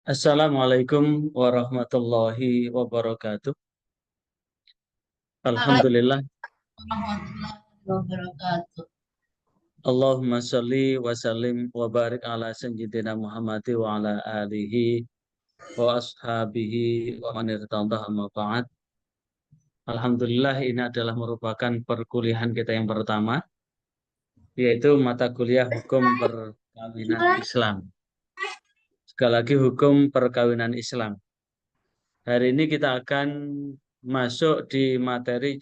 Assalamualaikum warahmatullahi wabarakatuh. Alhamdulillah. Warahmatullahi wabarakatuh. Allahumma sholli wa sallim wa barik ala sayyidina Muhammad wa ala alihi wa ashabihi wa man irtadah amma ba'd. Alhamdulillah, ini adalah merupakan perkuliahan kita yang pertama, yaitu mata kuliah hukum perkawinan Islam. Sekali lagi, hukum perkawinan Islam. Hari ini kita akan masuk di materi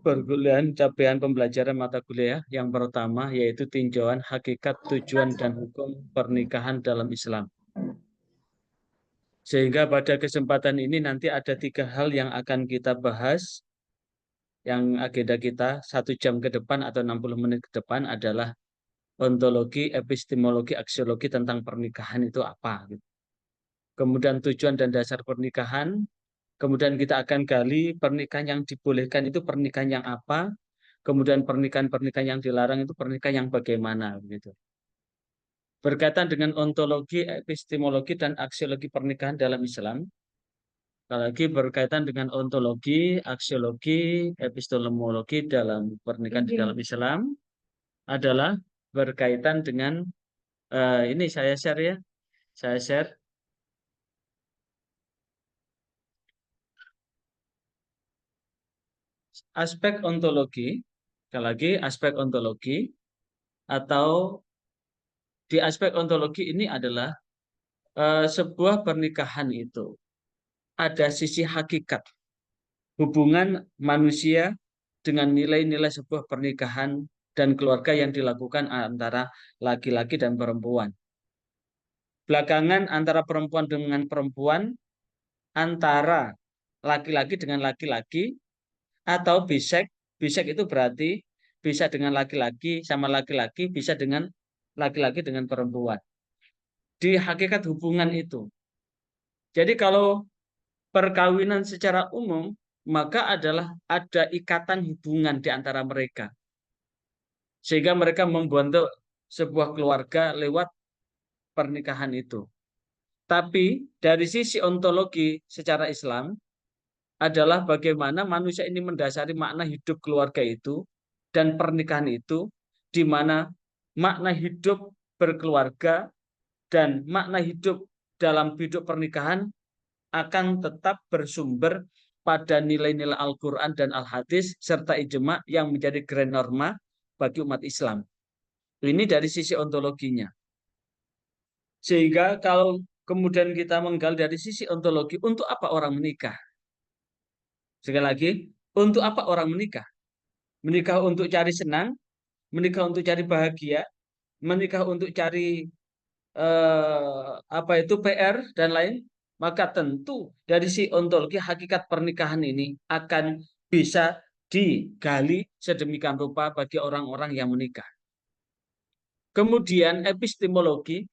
perkuliahan capaian pembelajaran mata kuliah yang pertama, yaitu tinjauan hakikat, tujuan, dan hukum pernikahan dalam Islam. Sehingga pada kesempatan ini nanti ada 3 hal yang akan kita bahas. Yang agenda kita 1 jam ke depan atau 60 menit ke depan adalah ontologi, epistemologi, aksiologi tentang pernikahan itu apa. Kemudian tujuan dan dasar pernikahan. Kemudian kita akan gali pernikahan yang dibolehkan itu pernikahan yang apa. Kemudian pernikahan-pernikahan yang dilarang itu pernikahan yang bagaimana begitu. Berkaitan dengan ontologi, epistemologi, dan aksiologi pernikahan dalam Islam. Lagi berkaitan dengan ontologi, aksiologi, epistemologi dalam pernikahan di dalam Islam adalah berkaitan dengan ini saya share ya. Saya share aspek ontologi. Sekali lagi aspek ontologi atau di aspek ontologi ini adalah sebuah pernikahan itu ada sisi hakikat hubungan manusia dengan nilai-nilai sebuah pernikahan dan keluarga yang dilakukan antara laki-laki dan perempuan. Belakangan antara perempuan dengan perempuan, antara laki-laki dengan laki-laki, atau bisek. Bisek itu berarti bisa dengan laki-laki sama laki-laki, bisa dengan laki-laki dengan perempuan. Di hakikat hubungan itu. Jadi kalau perkawinan secara umum, maka adalah ada ikatan hubungan di antara mereka. Sehingga mereka membentuk sebuah keluarga lewat pernikahan itu. Tapi dari sisi ontologi secara Islam adalah bagaimana manusia ini mendasari makna hidup keluarga itu dan pernikahan itu, di mana makna hidup berkeluarga dan makna hidup dalam hidup pernikahan akan tetap bersumber pada nilai-nilai Al-Quran dan Al-Hadis serta ijma yang menjadi grand norma bagi umat Islam. Ini dari sisi ontologinya. Sehingga kalau kemudian kita menggali dari sisi ontologi, untuk apa orang menikah? Sekali lagi, untuk apa orang menikah? Menikah untuk cari senang, menikah untuk cari bahagia, menikah untuk cari apa itu PR dan lain, maka tentu dari si ontologi hakikat pernikahan ini akan bisa digali sedemikian rupa bagi orang-orang yang menikah. Kemudian epistemologi,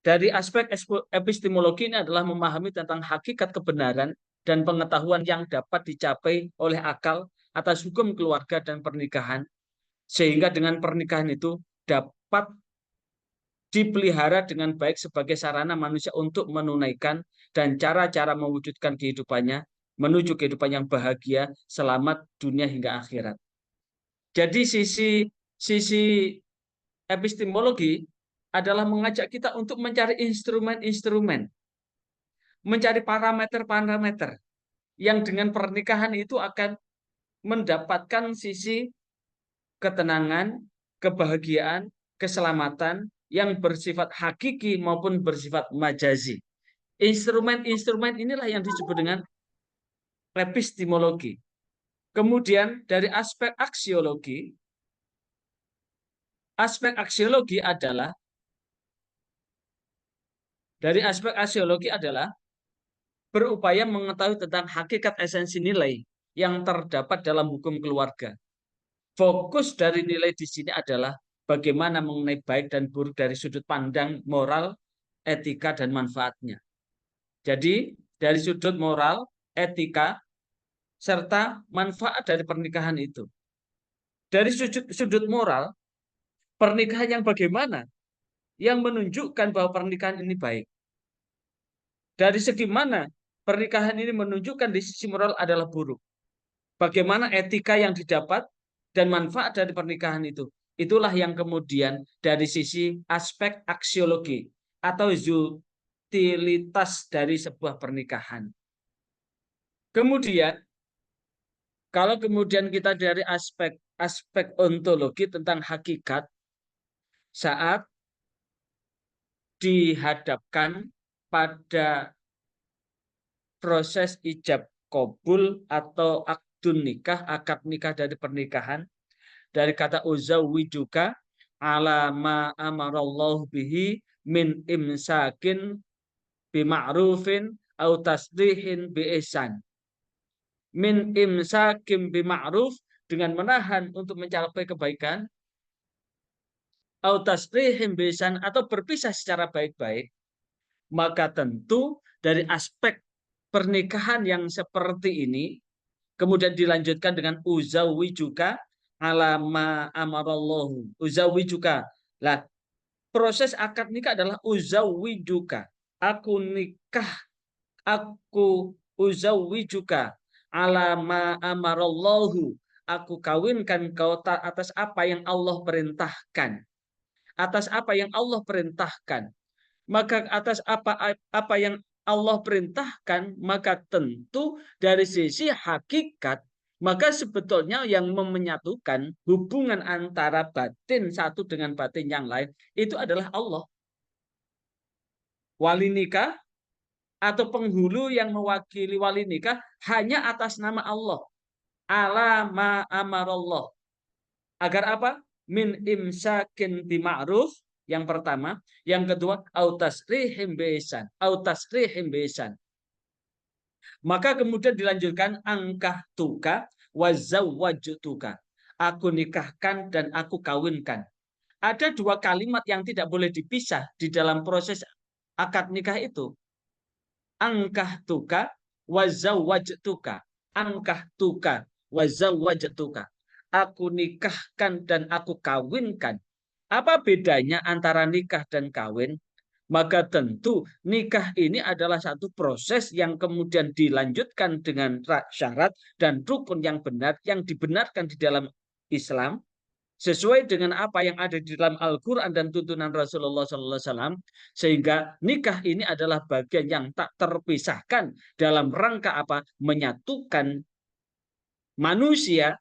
dari aspek epistemologi ini adalah memahami tentang hakikat kebenaran dan pengetahuan yang dapat dicapai oleh akal atas hukum keluarga dan pernikahan, sehingga dengan pernikahan itu dapat dipelihara dengan baik sebagai sarana manusia untuk menunaikan dan cara-cara mewujudkan kehidupannya menuju kehidupan yang bahagia, selamat dunia hingga akhirat. Jadi sisi epistemologi adalah mengajak kita untuk mencari instrumen-instrumen, mencari parameter-parameter yang dengan pernikahan itu akan mendapatkan sisi ketenangan, kebahagiaan, keselamatan yang bersifat hakiki maupun bersifat majazi. Instrumen-instrumen inilah yang disebut dengan epistemologi. Kemudian dari aspek aksiologi adalah berupaya mengetahui tentang hakikat esensi nilai yang terdapat dalam hukum keluarga. Fokus dari nilai di sini adalah bagaimana mengenai baik dan buruk dari sudut pandang moral, etika, dan manfaatnya. Jadi, dari sudut moral, etika, serta manfaat dari pernikahan itu. Dari sudut moral, pernikahan yang bagaimana? yang menunjukkan bahwa pernikahan ini baik. Dari segi mana pernikahan ini menunjukkan di sisi moral adalah buruk. Bagaimana etika yang didapat dan manfaat dari pernikahan itu. Itulah yang kemudian dari sisi aspek aksiologi atau utilitas dari sebuah pernikahan. Kemudian, kalau kemudian kita dari aspek ontologi tentang hakikat, saat dihadapkan pada proses ijab kabul atau akdun nikah, akad nikah dari pernikahan, dari kata uzawwijuka ala ma amarallahu bihi min imsakin bima'rufin au tasrihin bi ihsan. Min imsakin bima'ruf, dengan menahan untuk mencapai kebaikan, au tasrihin bi ihsan, atau berpisah secara baik-baik. Maka tentu dari aspek pernikahan yang seperti ini kemudian dilanjutkan dengan uzawwijuka ala ma amarallahu. Uzawwijuka. Lah, proses akad nikah adalah uzawwijuka. Aku nikah, aku uzawwijuka ala ma amarallahu. Aku kawinkan kau atas apa yang Allah perintahkan. Atas apa yang Allah perintahkan. Maka atas apa yang Allah perintahkan, maka tentu dari sisi hakikat, maka sebetulnya yang menyatukan hubungan antara batin satu dengan batin yang lain itu adalah Allah. Wali nikah atau penghulu yang mewakili wali nikah hanya atas nama Allah. Ala ma amarallah. Agar apa? Min imsakin bima'ruf, yang pertama. Yang kedua, autasrihim besan. Autasrihim besan. Maka kemudian dilanjutkan angkah tuka wazawwajutuka. Aku nikahkan dan aku kawinkan. Ada dua kalimat yang tidak boleh dipisah di dalam proses akad nikah itu. Angkah tuka wazawwajutuka. Angkah tuka wazawwajutuka. Aku nikahkan dan aku kawinkan. Apa bedanya antara nikah dan kawin? Maka tentu nikah ini adalah satu proses yang kemudian dilanjutkan dengan syarat dan rukun yang benar, yang dibenarkan di dalam Islam, sesuai dengan apa yang ada di dalam Al-Quran dan tuntunan Rasulullah SAW, sehingga nikah ini adalah bagian yang tak terpisahkan dalam rangka apa? Menyatukan manusia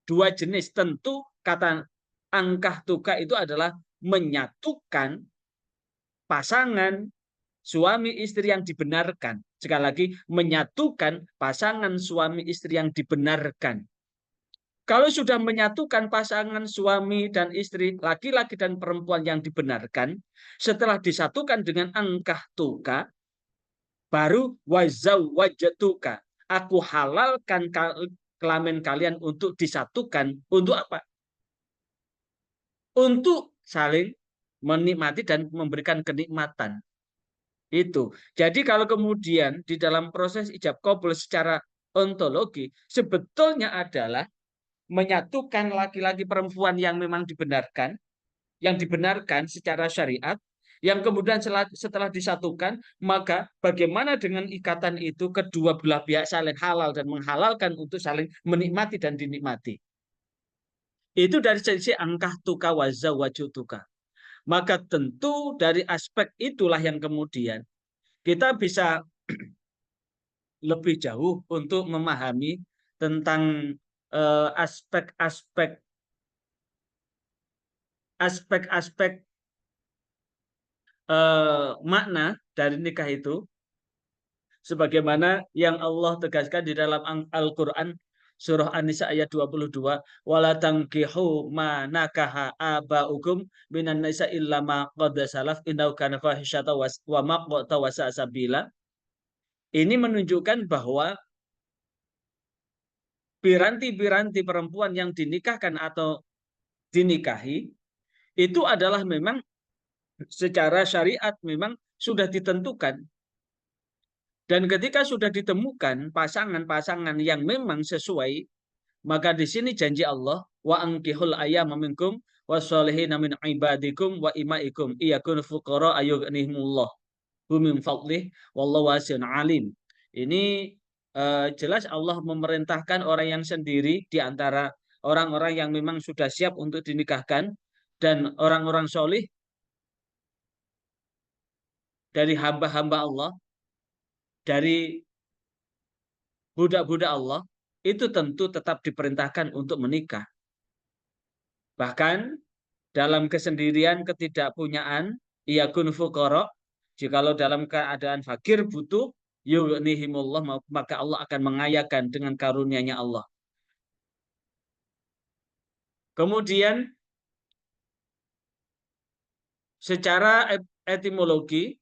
dua jenis. Tentu kata angkah tuka itu adalah menyatukan pasangan suami istri yang dibenarkan. Sekali lagi, menyatukan pasangan suami istri yang dibenarkan. Kalau sudah menyatukan pasangan suami dan istri, laki-laki dan perempuan yang dibenarkan, setelah disatukan dengan angkah tuka, baru wazawwajtuka. Aku halalkan kelamin kalian untuk disatukan. Untuk apa? Untuk saling menikmati dan memberikan kenikmatan. Itu. Jadi kalau kemudian di dalam proses ijab kabul secara ontologi sebetulnya adalah menyatukan laki-laki perempuan yang memang dibenarkan, yang dibenarkan secara syariat, yang kemudian setelah disatukan, maka bagaimana dengan ikatan itu kedua belah pihak saling halal dan menghalalkan untuk saling menikmati dan dinikmati. Itu dari sisi angkah tuka wazawwajutuka. Maka tentu dari aspek itulah yang kemudian kita bisa lebih jauh untuk memahami tentang aspek-aspek makna dari nikah itu, sebagaimana yang Allah tegaskan di dalam Al-Quran surah An-Nisa ayat 22, wala tankihu ma nakaha abaukum minan nisa illa ma qad salaf innahu kana fahisyata wa maqta wa sabila. Ini menunjukkan bahwa piranti-piranti perempuan yang dinikahkan atau dinikahi itu adalah memang secara syariat memang sudah ditentukan. Dan ketika sudah ditemukan pasangan-pasangan yang memang sesuai, maka di sini janji Allah, wa ankihul ayyama minkum wassolihina min ibadikum wa imaikum iyakun fuqara ayughnihimullah min fadlih wallahu wasi'un alim. Ini jelas Allah memerintahkan orang yang sendiri di antara orang-orang yang memang sudah siap untuk dinikahkan dan orang-orang solih dari hamba-hamba Allah, dari budak-budak Allah, itu tentu tetap diperintahkan untuk menikah. Bahkan dalam kesendirian ketidakpunyaan, iyakun fuqara, jikalau dalam keadaan fakir butuh, yughnihimullah, maka Allah akan mengayakan dengan karunia-Nya Allah. Kemudian secara etimologi,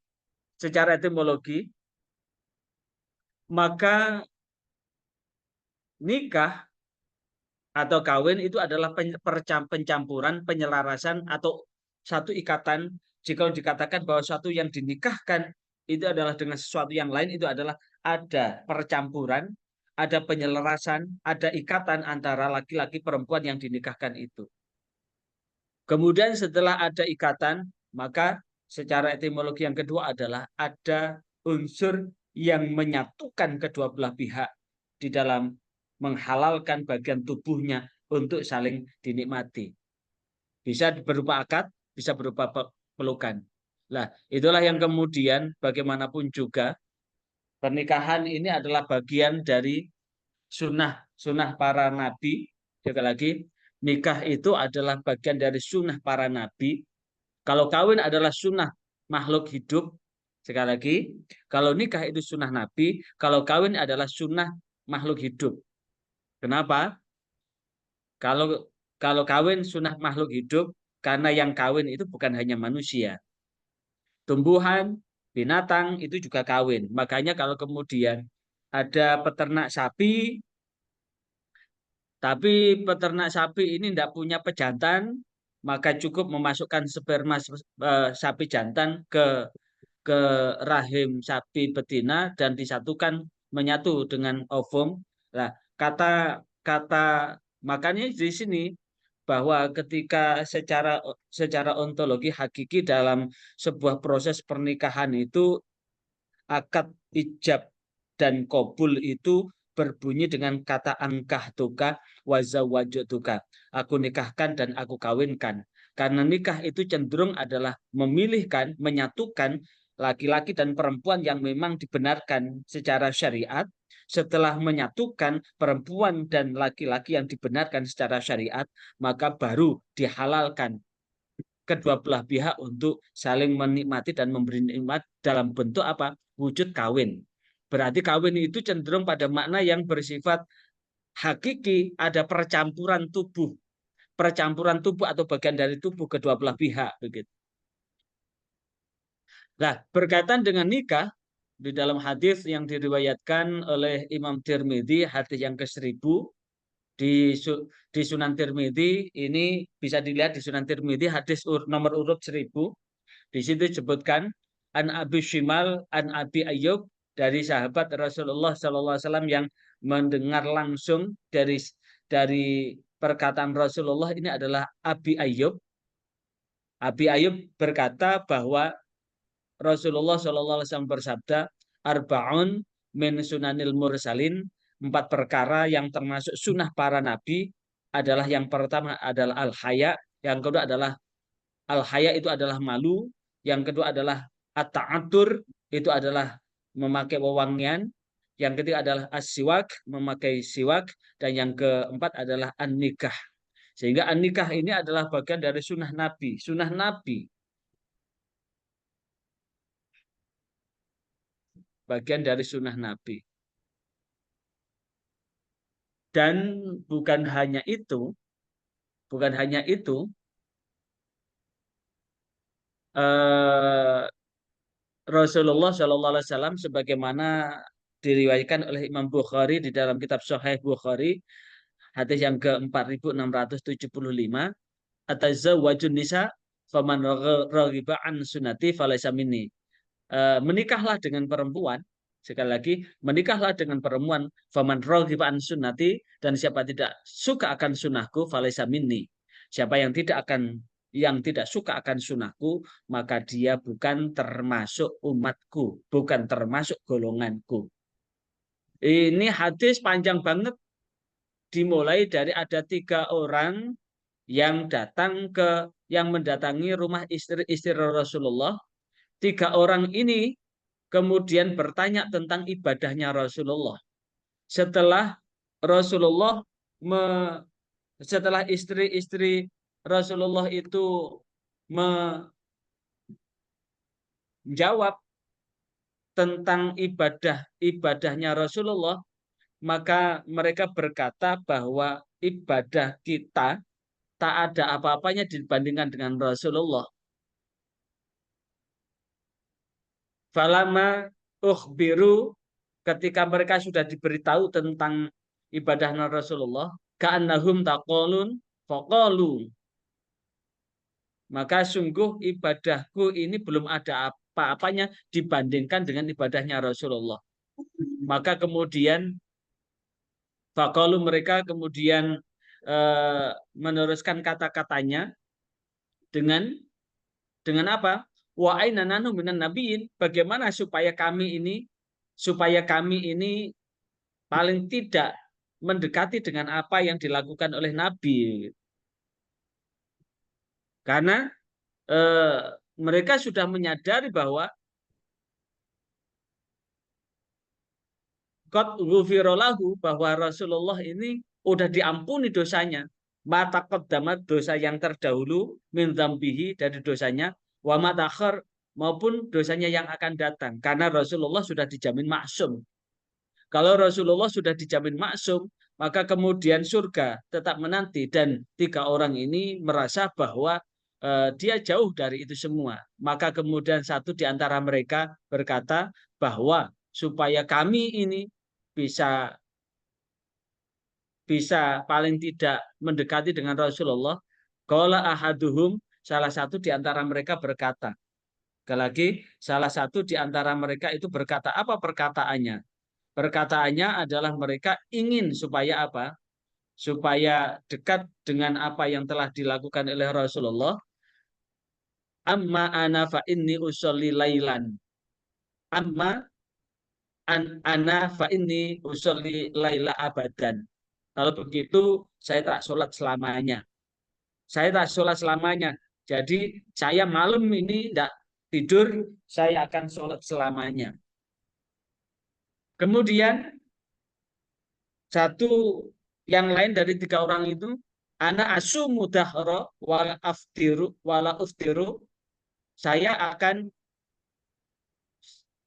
maka nikah atau kawin itu adalah pencampuran, penyelarasan atau satu ikatan. Jika dikatakan bahwa suatu yang dinikahkan itu adalah dengan sesuatu yang lain, itu adalah ada percampuran, ada penyelarasan, ada ikatan antara laki-laki perempuan yang dinikahkan itu. Kemudian setelah ada ikatan, maka secara etimologi yang kedua adalah ada unsur yang menyatukan kedua belah pihak di dalam menghalalkan bagian tubuhnya untuk saling dinikmati. Bisa berupa akad, bisa berupa pelukan. Nah, itulah yang kemudian bagaimanapun juga pernikahan ini adalah bagian dari sunnah para nabi. Sekali lagi, nikah itu adalah bagian dari sunnah para nabi. Kalau kawin adalah sunnah makhluk hidup, sekali lagi, kalau nikah itu sunnah nabi, kalau kawin adalah sunnah makhluk hidup. Kenapa? Kalau kawin sunnah makhluk hidup, karena yang kawin itu bukan hanya manusia. Tumbuhan, binatang itu juga kawin. Makanya kalau kemudian ada peternak sapi, tapi peternak sapi ini tidak punya pejantan, maka cukup memasukkan sperma sapi jantan ke rahim sapi betina dan disatukan menyatu dengan ovum. Nah, kata kata makanya di sini bahwa ketika secara ontologi hakiki dalam sebuah proses pernikahan itu akad ijab dan kabul itu berbunyi dengan kata angkah tuka wazawwajutuka. Aku nikahkan dan aku kawinkan. Karena nikah itu cenderung adalah memilihkan, menyatukan laki-laki dan perempuan yang memang dibenarkan secara syariat. Setelah menyatukan perempuan dan laki-laki yang dibenarkan secara syariat, maka baru dihalalkan kedua belah pihak untuk saling menikmati dan memberi nikmat dalam bentuk apa? Wujud kawin. Berarti kawin itu cenderung pada makna yang bersifat hakiki, ada percampuran tubuh atau bagian dari tubuh kedua belah pihak begitu. Nah, berkaitan dengan nikah di dalam hadis yang diriwayatkan oleh Imam Tirmidzi, hadis yang ke-1000 di Sunan Tirmidzi, ini bisa dilihat di Sunan Tirmidzi hadis nomor urut 1000. Di situ disebutkan an Abi Shimal an Abi Ayyub, dari sahabat Rasulullah SAW yang mendengar langsung dari perkataan Rasulullah. Ini adalah Abi Ayyub. Abi Ayyub berkata bahwa Rasulullah SAW bersabda, arba'un min sunanil mursalin, 4 perkara yang termasuk sunnah para nabi adalah, yang pertama adalah al-haya, yang kedua adalah al-haya itu adalah malu, yang kedua adalah at-ta'atur, itu adalah memakai wewangian, yang ketiga adalah as-siwak, memakai siwak, dan yang keempat adalah an-nikah. Sehingga an-nikah ini adalah bagian dari sunnah nabi, bagian dari sunnah nabi. Dan bukan hanya itu, Rasulullah SAW sebagaimana diriwayatkan oleh Imam Bukhari di dalam kitab Sahih Bukhari, hadis yang ke-4675, atazawwajun nisa faman raghiba an sunnati falaysa minni. Menikahlah dengan perempuan, sekali lagi, menikahlah dengan perempuan, faman raghiba an sunnati, dan siapa tidak suka akan sunnahku falaysa minni. Siapa yang tidak suka akan sunnahku, maka dia bukan termasuk umatku, bukan termasuk golonganku. Ini hadis panjang banget, dimulai dari ada 3 orang yang mendatangi rumah istri-istri Rasulullah. 3 orang ini kemudian bertanya tentang ibadahnya Rasulullah. Setelah Rasulullah setelah istri-istri Rasulullah itu menjawab tentang ibadahnya Rasulullah, maka mereka berkata bahwa ibadah kita tak ada apa-apanya dibandingkan dengan Rasulullah. Falama ukhbiru, ketika mereka sudah diberitahu tentang ibadahnya Rasulullah, ka'annahum taqolun faqalu, maka sungguh ibadahku ini belum ada apa-apanya dibandingkan dengan ibadahnya Rasulullah. Maka kemudian faqalu, mereka kemudian meneruskan kata-katanya dengan apa? Wa aina nanu minan nabiyin, bagaimana supaya kami ini paling tidak mendekati dengan apa yang dilakukan oleh Nabi. Karena mereka sudah menyadari bahwa qad ghufirallahu, bahwa Rasulullah ini udah diampuni dosanya. Mata qaddamat, dosa yang terdahulu, min dzambihi, dari dosanya, wa ma ta'akhir, maupun dosanya yang akan datang, karena Rasulullah sudah dijamin maksum. Kalau Rasulullah sudah dijamin maksum, maka kemudian surga tetap menanti, dan 3 orang ini merasa bahwa dia jauh dari itu semua. Maka kemudian satu di antara mereka berkata bahwa supaya kami ini bisa paling tidak mendekati dengan Rasulullah, qala ahaduhum, salah satu di antara mereka berkata, sekali lagi, salah satu di antara mereka itu berkata, apa perkataannya? Perkataannya adalah mereka ingin supaya apa? Supaya dekat dengan apa yang telah dilakukan oleh Rasulullah. Amma ana fa inni usolli lailan. Amma ana fa inni usolli laila abadan. Kalau begitu, saya tak sholat selamanya. Saya tak sholat selamanya. Jadi saya malam ini tidak tidur, saya akan sholat selamanya. Kemudian satu yang lain dari 3 orang itu, ana asumu dahra wala uftiru, saya akan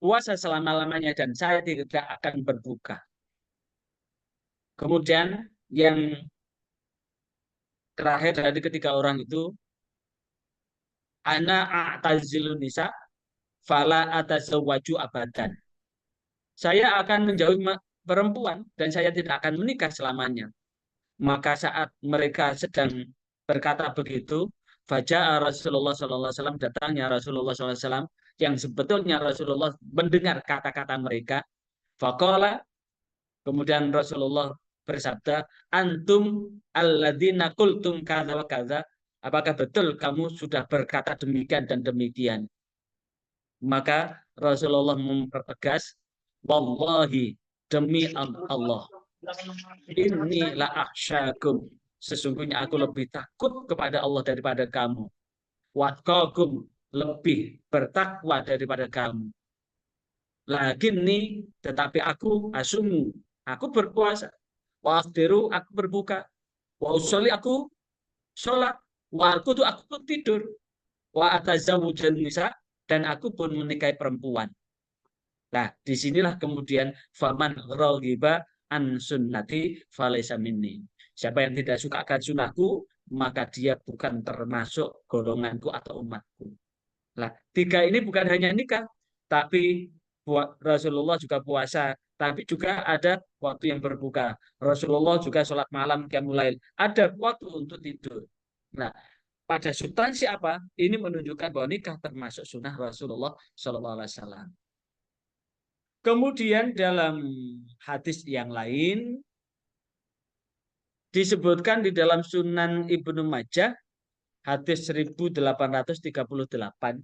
puasa selama-lamanya dan saya tidak akan berbuka. Kemudian yang terakhir dari ketiga orang itu, ana a'tazilun nisa fala atazawwaju abadan. Saya akan menjauhi perempuan dan saya tidak akan menikah selamanya. Maka saat mereka sedang berkata begitu, faja'a Rasulullah SAW, datangnya Rasulullah SAW, yang sebetulnya Rasulullah mendengar kata-kata mereka. Faqala, kemudian Rasulullah bersabda, antum alladzina qultum kadza wa kadza, apakah betul kamu sudah berkata demikian dan demikian? Maka Rasulullah mempertegas, wallahi, demi Allah, inilah akhsyakum, sesungguhnya aku lebih takut kepada Allah daripada kamu. Watqakum, lebih bertakwa daripada kamu. Lagi nih, tetapi aku asumu, aku berpuasa. Wa aftiru, aku berbuka. Wa usolli, aku sholat. Wa arkudu, aku pun tidur. Wa atazawwujun nisa, dan aku pun menikahi perempuan. Nah, disinilah kemudian faman raghiba an sunnati falaysa minni. Siapa yang tidak suka akan sunnahku, maka dia bukan termasuk golonganku atau umatku. Nah, 3 ini bukan hanya nikah, tapi Rasulullah juga puasa, tapi juga ada waktu yang berbuka. Rasulullah juga sholat malam, qiyamul lail. Ada waktu untuk tidur. Nah, pada substansi apa? Ini menunjukkan bahwa nikah termasuk sunnah Rasulullah Shallallahu Alaihi Wasallam. Kemudian dalam hadis yang lain disebutkan di dalam Sunan Ibnu Majah hadis 1838.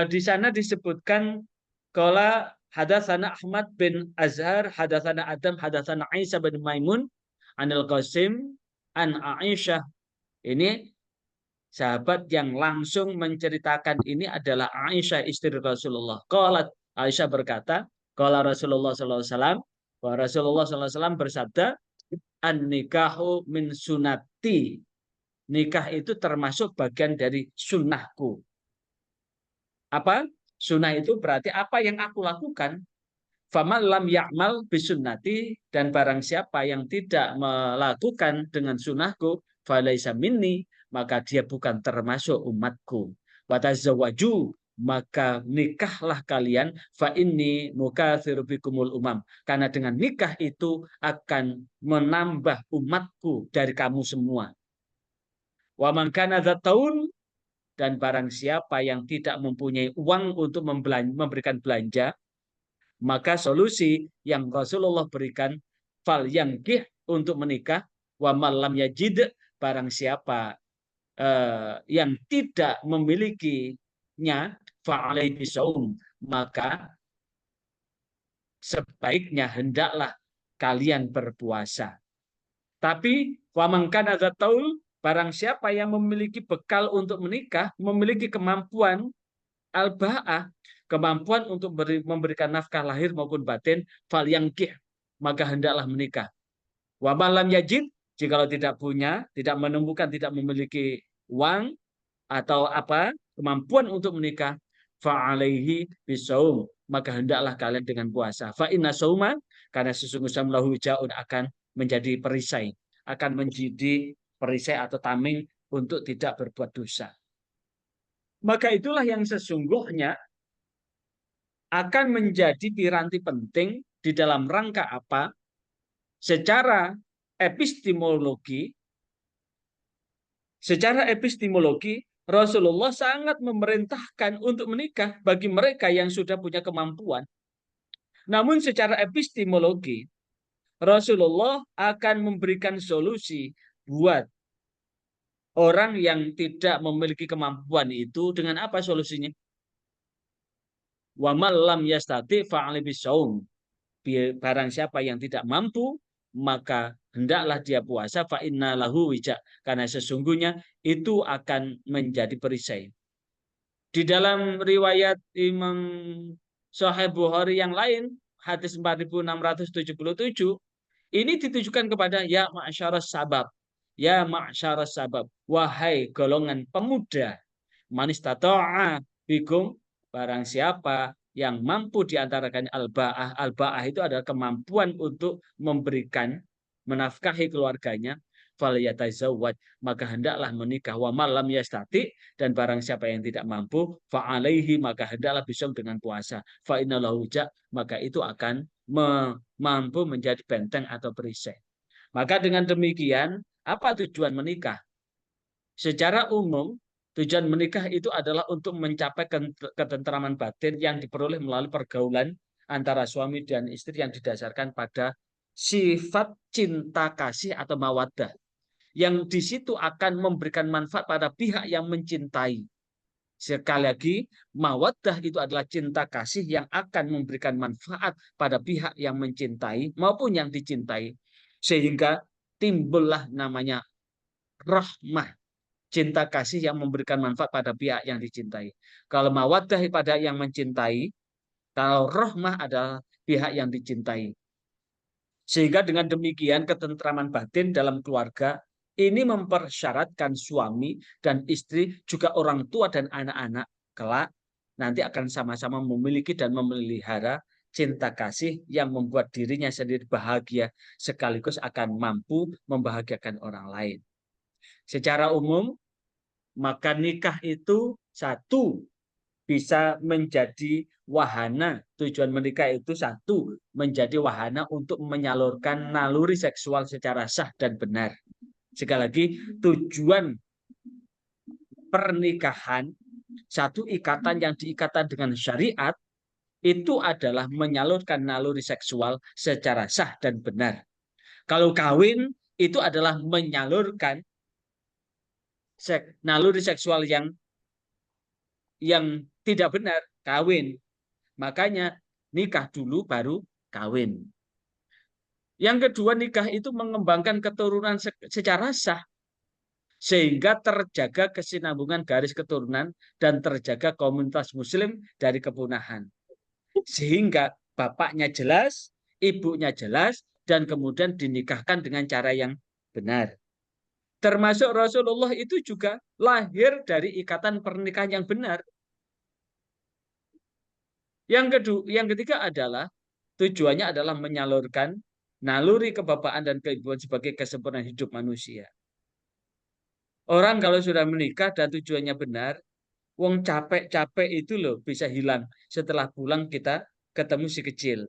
Di sana disebutkan qala hadatsana Ahmad bin Azhar, hadatsana Adam, hadatsana Isa bin Maimun, anil Qasim, an Aisyah. Ini sahabat yang langsung menceritakan ini adalah Aisyah istri Rasulullah. Qalat, Aisyah berkata, qala Rasulullah sallallahu alaihi wasallam, bahwa Rasulullah sallallahu alaihi wasallam bersabda, an-nikahu min sunati. Nikah itu termasuk bagian dari sunnahku. Apa? Sunnah itu berarti apa yang aku lakukan. Faman lam ya'mal bisunnati, dan barang siapa yang tidak melakukan dengan sunnahku, falaisa minni, maka dia bukan termasuk umatku. Watazawwaju, maka nikahlah kalian, fa inni mukatsiru bikumul umam, karena dengan nikah itu akan menambah umatku dari kamu semua. Wa man kana dzataun, dan barang siapa yang tidak mempunyai uang untuk memberikan belanja, maka solusi yang Rasulullah berikan, fal yangkih, untuk menikah, wa malam yajid, barang siapa yang tidak memilikinya, fa'alaihi bisaum, maka sebaiknya hendaklah kalian berpuasa. Tapi wa man kana dzataul, barang siapa yang memiliki bekal untuk menikah, memiliki kemampuan al-ba'ah, kemampuan untuk memberikan nafkah lahir maupun batin, fal yangkih, maka hendaklah menikah. Wa malam yajid, jikalau tidak punya, tidak menemukan, tidak memiliki uang atau apa kemampuan untuk menikah, fa alaihi bisaum, maka hendaklah kalian dengan puasa. Fa inna sauma, karena sesungguhnya lahu jaun, akan menjadi perisai, akan menjadi perisai atau tameng untuk tidak berbuat dosa. Maka itulah yang sesungguhnya akan menjadi piranti penting di dalam rangka apa? Secara epistemologi, Rasulullah sangat memerintahkan untuk menikah bagi mereka yang sudah punya kemampuan. Namun secara epistemologi, Rasulullah akan memberikan solusi buat orang yang tidak memiliki kemampuan itu. Dengan apa solusinya? Wa man lam yastati fa'ali bisaum. Barang siapa yang tidak mampu, maka hendaklah dia puasa, fa inna lahu wija, karena sesungguhnya itu akan menjadi perisai. Di dalam riwayat Imam Sahih Bukhari yang lain, hadis 4677, ini ditujukan kepada ya ma'syaras sabab. Ya ma'syaras sabab, wahai golongan pemuda, manis tata'a bikum, barang siapa yang mampu di antara kalian al-ba'ah. Al-ba'ah itu adalah kemampuan untuk memberikan, menafkahi keluarganya, falyatazawwaj, maka hendaklah menikah. Wa malam yastati, dan barang siapa yang tidak mampu, fa'alaihi, maka hendaklah bisa dengan puasa. Fa innalahu ja, maka itu akan mampu menjadi benteng atau perisai. Maka dengan demikian, apa tujuan menikah? Secara umum, tujuan menikah itu adalah untuk mencapai ketentraman batin yang diperoleh melalui pergaulan antara suami dan istri yang didasarkan pada sifat cinta kasih atau mawaddah, yang di situ akan memberikan manfaat pada pihak yang mencintai. Sekali lagi, mawaddah itu adalah cinta kasih yang akan memberikan manfaat pada pihak yang mencintai maupun yang dicintai, sehingga timbullah namanya rahmah, cinta kasih yang memberikan manfaat pada pihak yang dicintai. Kalau mawaddah pada yang mencintai, kalau rahmah adalah pihak yang dicintai. Sehingga dengan demikian ketentraman batin dalam keluarga ini mempersyaratkan suami dan istri, juga orang tua dan anak-anak kelak nanti akan sama-sama memiliki dan memelihara cinta kasih yang membuat dirinya sendiri bahagia, sekaligus akan mampu membahagiakan orang lain. Secara umum, maka nikah itu satu, bisa menjadi wahana. Tujuan menikah itu satu, menjadi wahana untuk menyalurkan naluri seksual secara sah dan benar. Sekali lagi, tujuan pernikahan, satu ikatan yang diikatan dengan syariat, itu adalah menyalurkan naluri seksual secara sah dan benar. Kalau kawin, itu adalah menyalurkan naluri seksual yang tidak benar, kawin. Makanya nikah dulu baru kawin. Yang kedua, nikah itu mengembangkan keturunan secara sah, sehingga terjaga kesinambungan garis keturunan dan terjaga komunitas muslim dari kepunahan. Sehingga bapaknya jelas, ibunya jelas, dan kemudian dinikahkan dengan cara yang benar. Termasuk Rasulullah itu juga lahir dari ikatan pernikahan yang benar. Yang ketiga adalah tujuannya adalah menyalurkan naluri kebapaan dan keibuan sebagai kesempurnaan hidup manusia. Orang kalau sudah menikah dan tujuannya benar, wong capek-capek itu loh bisa hilang setelah pulang kita ketemu si kecil.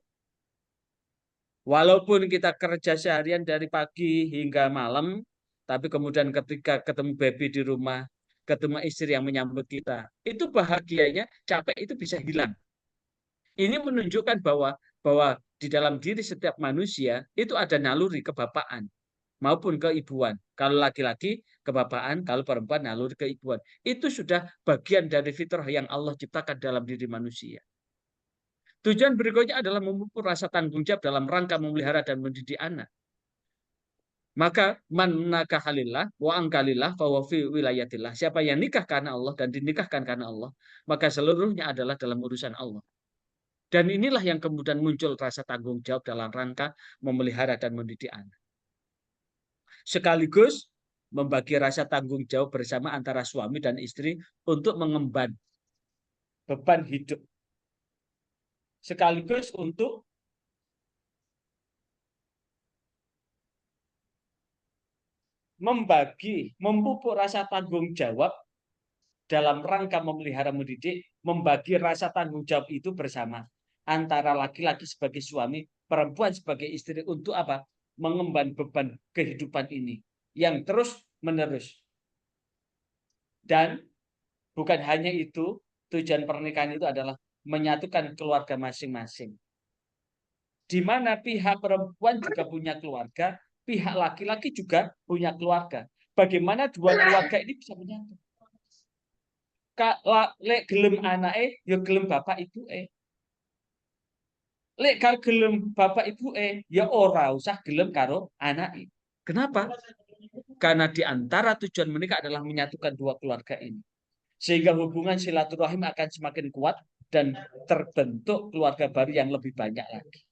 Walaupun kita kerja seharian dari pagi hingga malam, tapi kemudian ketika ketemu baby di rumah, ketemu istri yang menyambut kita, itu bahagianya capek itu bisa hilang. Ini menunjukkan bahwa di dalam diri setiap manusia itu ada naluri kebapaan maupun keibuan. Kalau laki-laki kebapaan, kalau perempuan naluri keibuan. Itu sudah bagian dari fitrah yang Allah ciptakan dalam diri manusia. Tujuan berikutnya adalah memupuk rasa tanggung jawab dalam rangka memelihara dan mendidik anak. Maka man nakahalillah wa angkalillah fa fi wilayatillah. Siapa yang nikah karena Allah dan dinikahkan karena Allah, maka seluruhnya adalah dalam urusan Allah. Dan inilah yang kemudian muncul rasa tanggung jawab dalam rangka memelihara dan mendidik anak. Sekaligus membagi rasa tanggung jawab bersama antara suami dan istri untuk mengemban beban hidup. Sekaligus untuk memupuk rasa tanggung jawab dalam rangka memelihara mendidik, membagi rasa tanggung jawab itu bersama antara laki-laki sebagai suami, perempuan sebagai istri untuk apa? Mengemban beban kehidupan ini yang terus menerus. Dan bukan hanya itu, tujuan pernikahan itu adalah menyatukan keluarga masing-masing. Di mana pihak perempuan juga punya keluarga, pihak laki-laki juga punya keluarga. Bagaimana dua keluarga ini bisa menyatu? Lek gelem anake, ya gelem bapak ibu. Lek karo gelem bapak ibu, ya ora usah gelem karo anake. Kenapa? Karena di antara tujuan menikah adalah menyatukan dua keluarga ini. Sehingga hubungan silaturahim akan semakin kuat dan terbentuk keluarga baru yang lebih banyak lagi.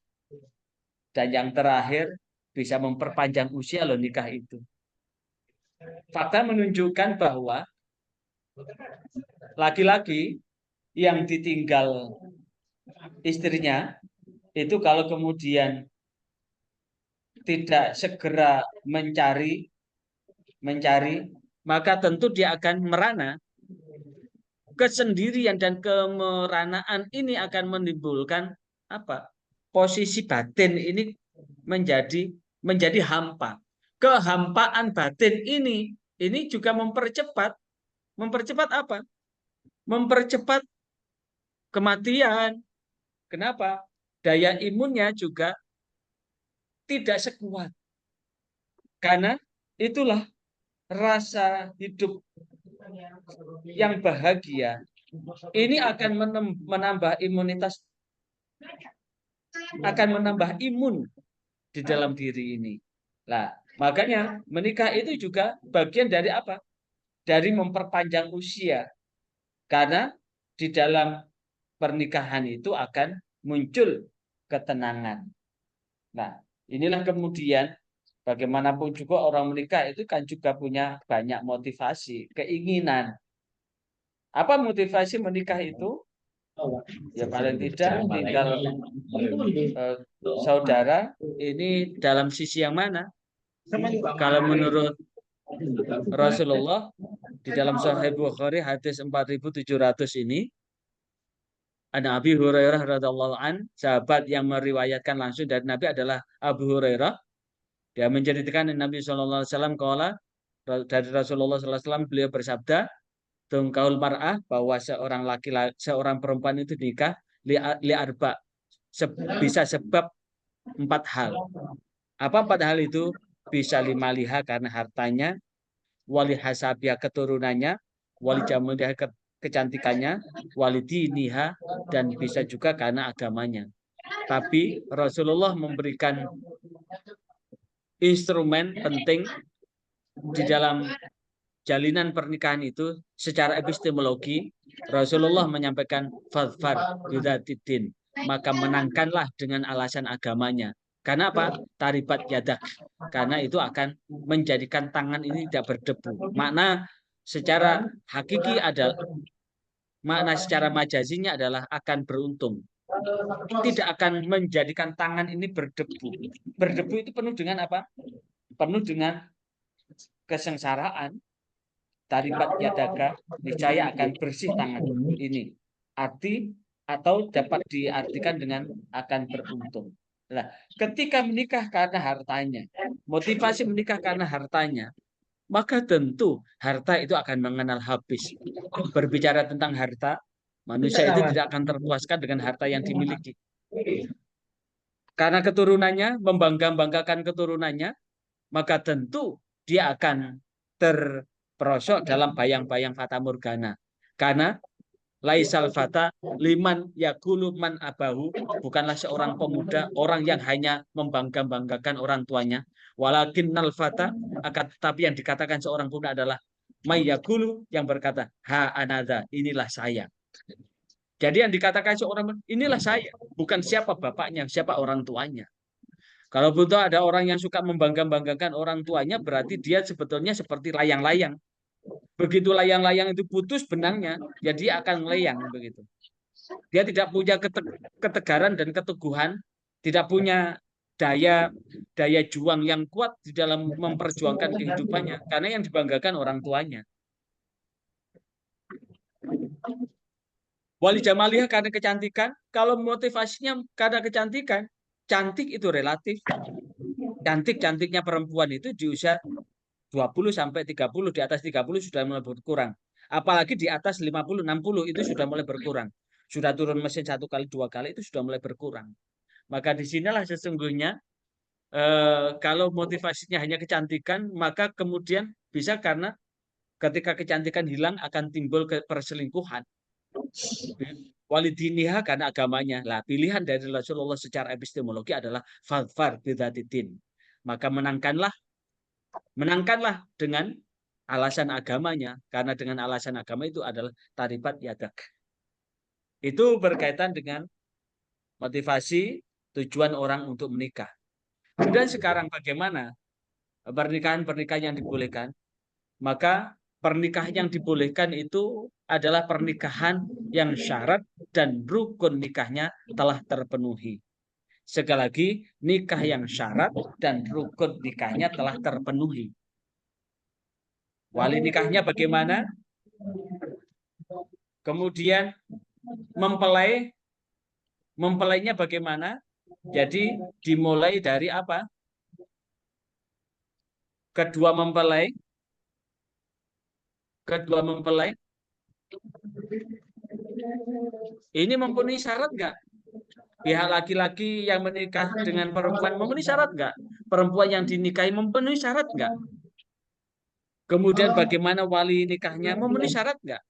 Dan yang terakhir, bisa memperpanjang usia loh nikah itu. Fakta menunjukkan bahwa laki-laki yang ditinggal istrinya itu kalau kemudian tidak segera mencari, maka tentu dia akan merana. Kesendirian dan kemeranaan ini akan menimbulkan apa? Posisi batin ini menjadi hampa. Kehampaan batin ini juga mempercepat apa? Mempercepat kematian. Kenapa? Daya imunnya juga tidak sekuat. Karena itulah rasa hidup yang bahagia ini akan menambah imunitas, akan menambah imun di dalam diri ini. Nah, makanya menikah itu juga bagian dari apa? Dari memperpanjang usia. Karena di dalam pernikahan itu akan muncul ketenangan. Nah, inilah kemudian bagaimanapun juga orang menikah itu kan juga punya banyak motivasi, keinginan. Apa motivasi menikah itu? Ya paling tidak tinggal saudara ini dalam sisi yang mana? Kalau menurut Rasulullah di dalam Sahih Bukhari hadis 4700 ini, ada Abi Hurairah radhiallahu an, sahabat yang meriwayatkan langsung dari Nabi adalah Abu Hurairah. Dia menceritakan Nabi SAW dari Rasulullah SAW, beliau bersabda, tungkaul mar'ah, bahwa seorang laki-laki, seorang perempuan itu nikah li arba, bisa sebab 4 hal. Apa 4 hal itu? Bisa 5 liha karena hartanya, wali hasabia keturunannya, wali jamaliha kecantikannya, wali diniha, dan bisa juga karena agamanya. Tapi Rasulullah memberikan instrumen penting di dalam jalinan pernikahan itu secara epistemologi. Rasulullah menyampaikan fadfar bidzatidin, maka menangkanlah dengan alasan agamanya. Karena apa? Taribat yadak. Karena itu akan menjadikan tangan ini tidak berdebu. Makna secara hakiki adalah, makna secara majazinya adalah akan beruntung. Tidak akan menjadikan tangan ini berdebu. Berdebu itu penuh dengan apa? Penuh dengan kesengsaraan. Taribat yadaka, niscaya akan bersih tangan ini. Arti atau dapat diartikan dengan akan beruntung. Nah, ketika menikah karena hartanya, motivasi menikah karena hartanya, maka tentu harta itu akan mengenal habis. Berbicara tentang harta, manusia itu tidak akan terpuaskan dengan harta yang dimiliki. Karena keturunannya, membangga-banggakan keturunannya, maka tentu dia akan terperosok dalam bayang-bayang fata morgana. Karena laisal fata liman yakulu man abahu, bukanlah seorang pemuda orang yang hanya membangga-banggakan orang tuanya. Walakin nal fata, akan tetapi yang dikatakan seorang pemuda adalah may yakulu, yang berkata ha anada, inilah saya. Jadi yang dikatakan seorang inilah saya, bukan siapa bapaknya, siapa orang tuanya. Kalau betul ada orang yang suka membangga-banggakan orang tuanya, berarti dia sebetulnya seperti layang-layang. Begitu layang-layang itu putus benangnya, ya dia akan melayang begitu. Dia tidak punya ketegaran dan keteguhan, tidak punya daya juang yang kuat di dalam memperjuangkan kehidupannya, karena yang dibanggakan orang tuanya. Wali jamaliha karena kecantikan, kalau motivasinya karena kecantikan, cantik itu relatif. Cantik-cantiknya perempuan itu di usia 20 sampai 30, di atas 30 sudah mulai berkurang. Apalagi di atas 50, 60 itu sudah mulai berkurang. Sudah turun mesin 1 kali, 2 kali itu sudah mulai berkurang. Maka disinilah sesungguhnya kalau motivasinya hanya kecantikan, maka kemudian bisa karena ketika kecantikan hilang akan timbul perselingkuhan. Walidiniha karena agamanya. Lah, pilihan dari Rasulullah secara epistemologi adalah fadfar bidzatidin. Maka menangkanlah dengan alasan agamanya, karena dengan alasan agama itu adalah taribat yadak. Itu berkaitan dengan motivasi tujuan orang untuk menikah. Kemudian sekarang bagaimana pernikahan-pernikahan yang dibolehkan? Maka pernikahan yang dibolehkan itu adalah pernikahan yang syarat dan rukun nikahnya telah terpenuhi. Sekali lagi, nikah yang syarat dan rukun nikahnya telah terpenuhi. Wali nikahnya bagaimana? Kemudian mempelainya bagaimana? Jadi dimulai dari apa? Kedua mempelai ini mempunyai syarat nggak? Pihak laki-laki yang menikah dengan perempuan memenuhi syarat nggak? Perempuan yang dinikahi memenuhi syarat nggak? Kemudian bagaimana wali nikahnya memenuhi syarat nggak?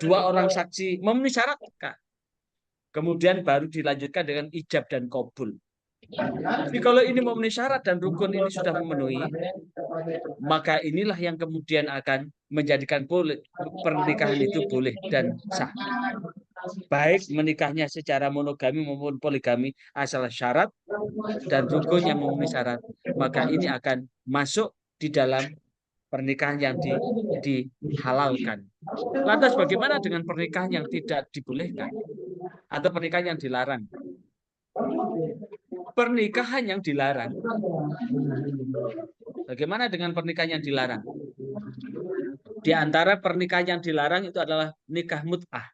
Dua orang saksi memenuhi syarat nggak? Kemudian baru dilanjutkan dengan ijab dan qabul. Jadi kalau ini memenuhi syarat dan rukun ini sudah memenuhi, maka inilah yang kemudian akan menjadikan pernikahan itu boleh dan sah. Baik menikahnya secara monogami maupun poligami, asal syarat dan rukun yang memenuhi syarat, maka ini akan masuk di dalam pernikahan yang dihalalkan. Lantas bagaimana dengan pernikahan yang tidak dibolehkan atau pernikahan yang dilarang? Pernikahan yang dilarang. Bagaimana dengan pernikahan yang dilarang? Di antara pernikahan yang dilarang itu adalah nikah mut'ah.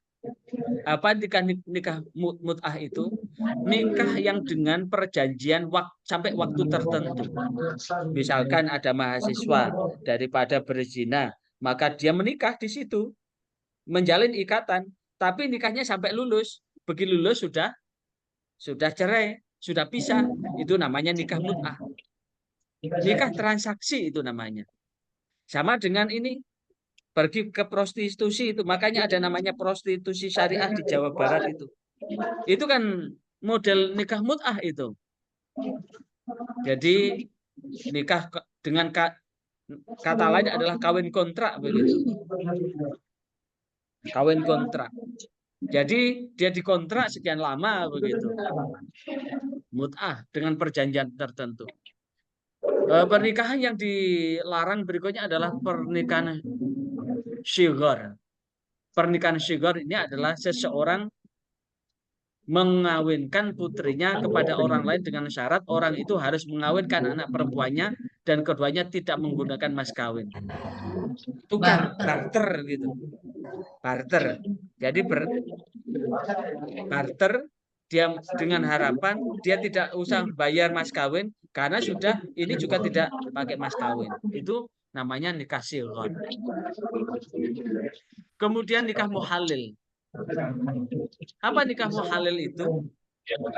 Apa nikah mut'ah itu? Nikah yang dengan perjanjian sampai waktu tertentu. Misalkan ada mahasiswa daripada berzina, maka dia menikah di situ, menjalin ikatan, tapi nikahnya sampai lulus. Begitu lulus sudah cerai, sudah pisah. Itu namanya nikah mut'ah. Nikah transaksi itu namanya. Sama dengan ini pergi ke prostitusi itu, makanya ada namanya prostitusi syariah di Jawa Barat itu. Itu kan model nikah mut'ah itu. Jadi nikah dengan kata lain adalah kawin kontrak begitu. Kawin kontrak. Jadi dia dikontrak sekian lama begitu. Mut'ah dengan perjanjian tertentu. Pernikahan yang dilarang berikutnya adalah pernikahan syighar. Pernikahan syighar ini adalah seseorang mengawinkan putrinya kepada orang lain dengan syarat orang itu harus mengawinkan anak perempuannya dan keduanya tidak menggunakan mas kawin. Tukar, barter gitu. Barter. Jadi barter dia dengan harapan dia tidak usah bayar mas kawin karena sudah ini juga tidak pakai mas kawin. Itu namanya nikah syighar. Kemudian nikah muhalil. Apa nikah muhalil itu?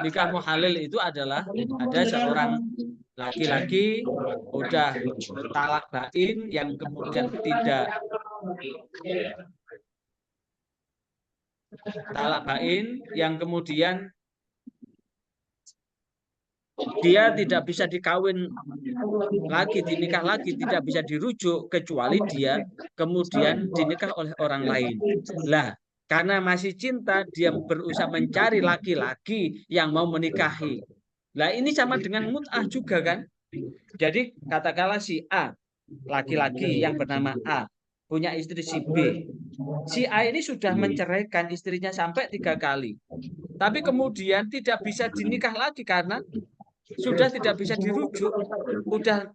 Nikah muhalil itu adalah ada seorang laki-laki udah talak bain yang kemudian tidak talak bain yang kemudian dia tidak bisa dikawin lagi, dinikah lagi, tidak bisa dirujuk kecuali dia kemudian dinikah oleh orang lain. Lah, karena masih cinta, dia berusaha mencari laki-laki yang mau menikahi. Lah, ini sama dengan mut'ah juga kan? Jadi katakanlah si A, laki-laki yang bernama A, punya istri si B. Si A ini sudah menceraikan istrinya sampai 3 kali. Tapi kemudian tidak bisa dinikah lagi karena sudah tidak bisa dirujuk. Udah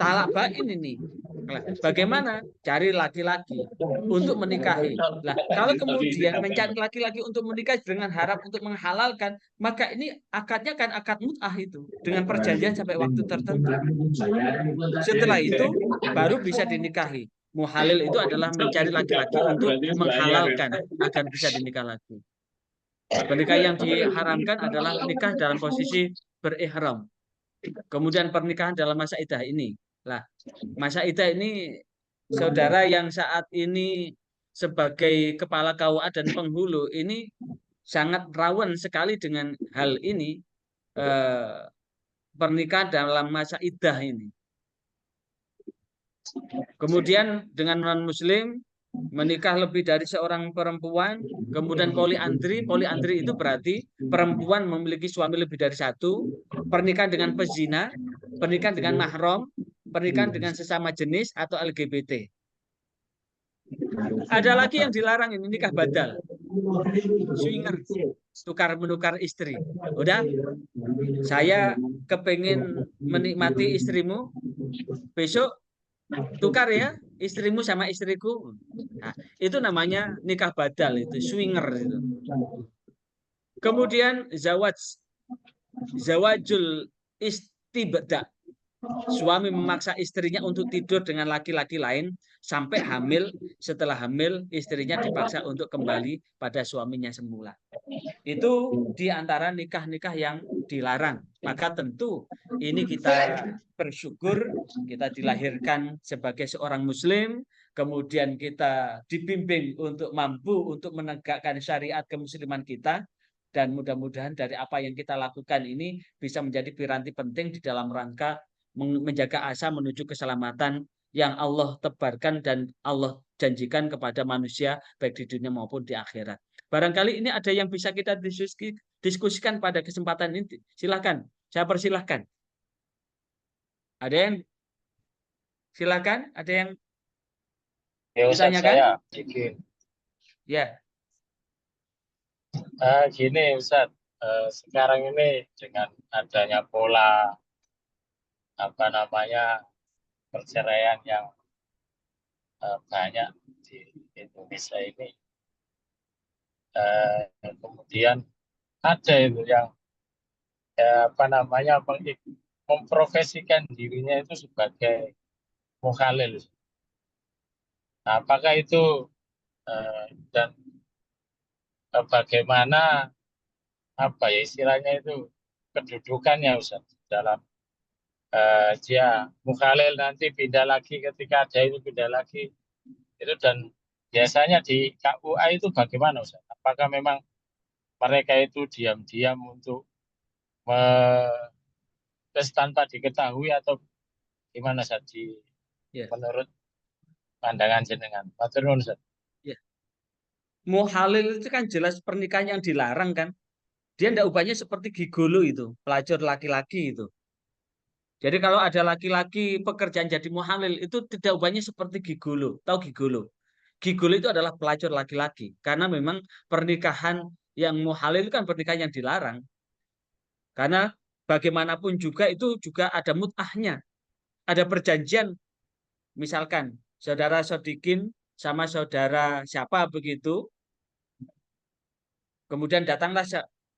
talak bain ini. Bagaimana? Cari laki-laki untuk menikahi. Nah, kalau kemudian mencari laki-laki untuk menikahi dengan harap untuk menghalalkan, maka ini akadnya kan akad mut'ah itu dengan perjanjian sampai waktu tertentu. Setelah itu baru bisa dinikahi. Muhalil itu adalah mencari laki-laki untuk menghalalkan agar bisa dinikah lagi. Pernikahan yang diharamkan adalah nikah dalam posisi berihram. Kemudian pernikahan dalam masa idah ini. Lah, masa idah ini saudara yang saat ini sebagai kepala KUA dan penghulu ini sangat rawan sekali dengan hal ini, pernikahan dalam masa idah ini. Kemudian dengan non-muslim menikah lebih dari seorang perempuan, kemudian poliandri. Poliandri itu berarti perempuan memiliki suami lebih dari satu, pernikahan dengan pezina, pernikahan dengan mahram, pernikahan dengan sesama jenis atau LGBT. Ada lagi yang dilarang ini nikah badal, swinger, tukar menukar istri. Udah, saya kepingin menikmati istrimu, besok tukar ya istrimu sama istriku. Nah, itu namanya nikah badal, itu swinger itu. Kemudian zawajul istibda. Suami memaksa istrinya untuk tidur dengan laki-laki lain sampai hamil. Setelah hamil, istrinya dipaksa untuk kembali pada suaminya semula. Itu di antara nikah-nikah yang dilarang. Maka tentu ini kita bersyukur kita dilahirkan sebagai seorang muslim, kemudian kita dibimbing untuk mampu untuk menegakkan syariat kemusliman kita, dan mudah-mudahan dari apa yang kita lakukan ini bisa menjadi piranti penting di dalam rangka menjaga asa menuju keselamatan yang Allah tebarkan dan Allah janjikan kepada manusia baik di dunia maupun di akhirat. Barangkali ini ada yang bisa kita diskusikan pada kesempatan ini. Silakan, saya persilahkan. Ada yang silakan, ada yang ditanyakan? Ya. Gini Ustaz, sekarang ini dengan adanya pola perceraian yang banyak di Indonesia ini, kemudian ada itu yang memprofesikan dirinya itu sebagai mukhalil. Nah, apakah itu dan bagaimana istilahnya itu kedudukannya Ustaz dalam dia mukhalil nanti pindah lagi, ketika ada itu pindah lagi itu. Dan biasanya di KUA itu bagaimana Ustaz? Apakah memang mereka itu diam-diam untuk tes tanpa diketahui atau gimana Ustaz Ya, menurut pandangan jenengan? Matur nuwun Ustaz. ya. Muhalil itu kan jelas pernikahan yang dilarang kan. Dia tidak ubahnya seperti gigolo itu, pelacur laki-laki itu. Jadi kalau ada laki-laki pekerjaan jadi muhalil itu tidak ubahnya seperti gigolo. Tahu gigolo? Gigolo itu adalah pelacur laki-laki. Karena memang pernikahan yang muhalil itu kan pernikahan yang dilarang. Karena bagaimanapun juga itu juga ada mut'ahnya. Ada perjanjian. Misalkan saudara Sodikin sama saudara siapa begitu. Kemudian datanglah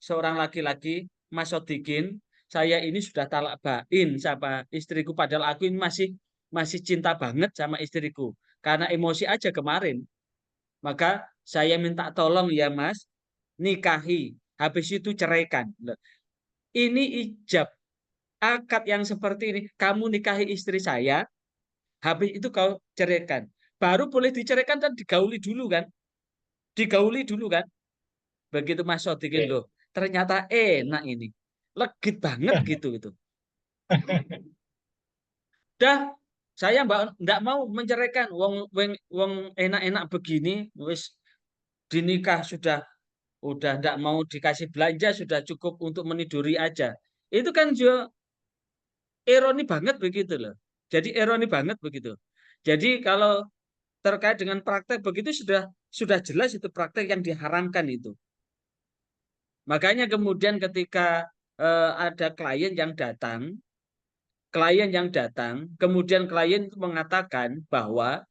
seorang laki-laki, Mas Sodikin, saya ini sudah talak bain sama istriku, padahal aku ini masih cinta banget sama istriku. Karena emosi aja kemarin. Maka saya minta tolong ya Mas, nikahi. Habis itu ceraikan. Ini ijab. Akad yang seperti ini. Kamu nikahi istri saya, habis itu kau ceraikan. Baru boleh diceraikan dan digauli dulu kan. Digauli dulu kan. Begitu Mas Sodikin Oke. loh. Ternyata enak ini. Legit banget gitu itu. Dah saya mbak nggak mau menceraikan. Wong enak-enak begini, wis dinikah udah nggak mau dikasih belanja, sudah cukup untuk meniduri aja. Itu kan juga ironi banget begitu loh. Jadi ironi banget begitu. Jadi kalau terkait dengan praktek begitu sudah jelas itu praktek yang diharamkan itu. Makanya kemudian ketika ada klien yang datang, kemudian klien itu mengatakan bahwa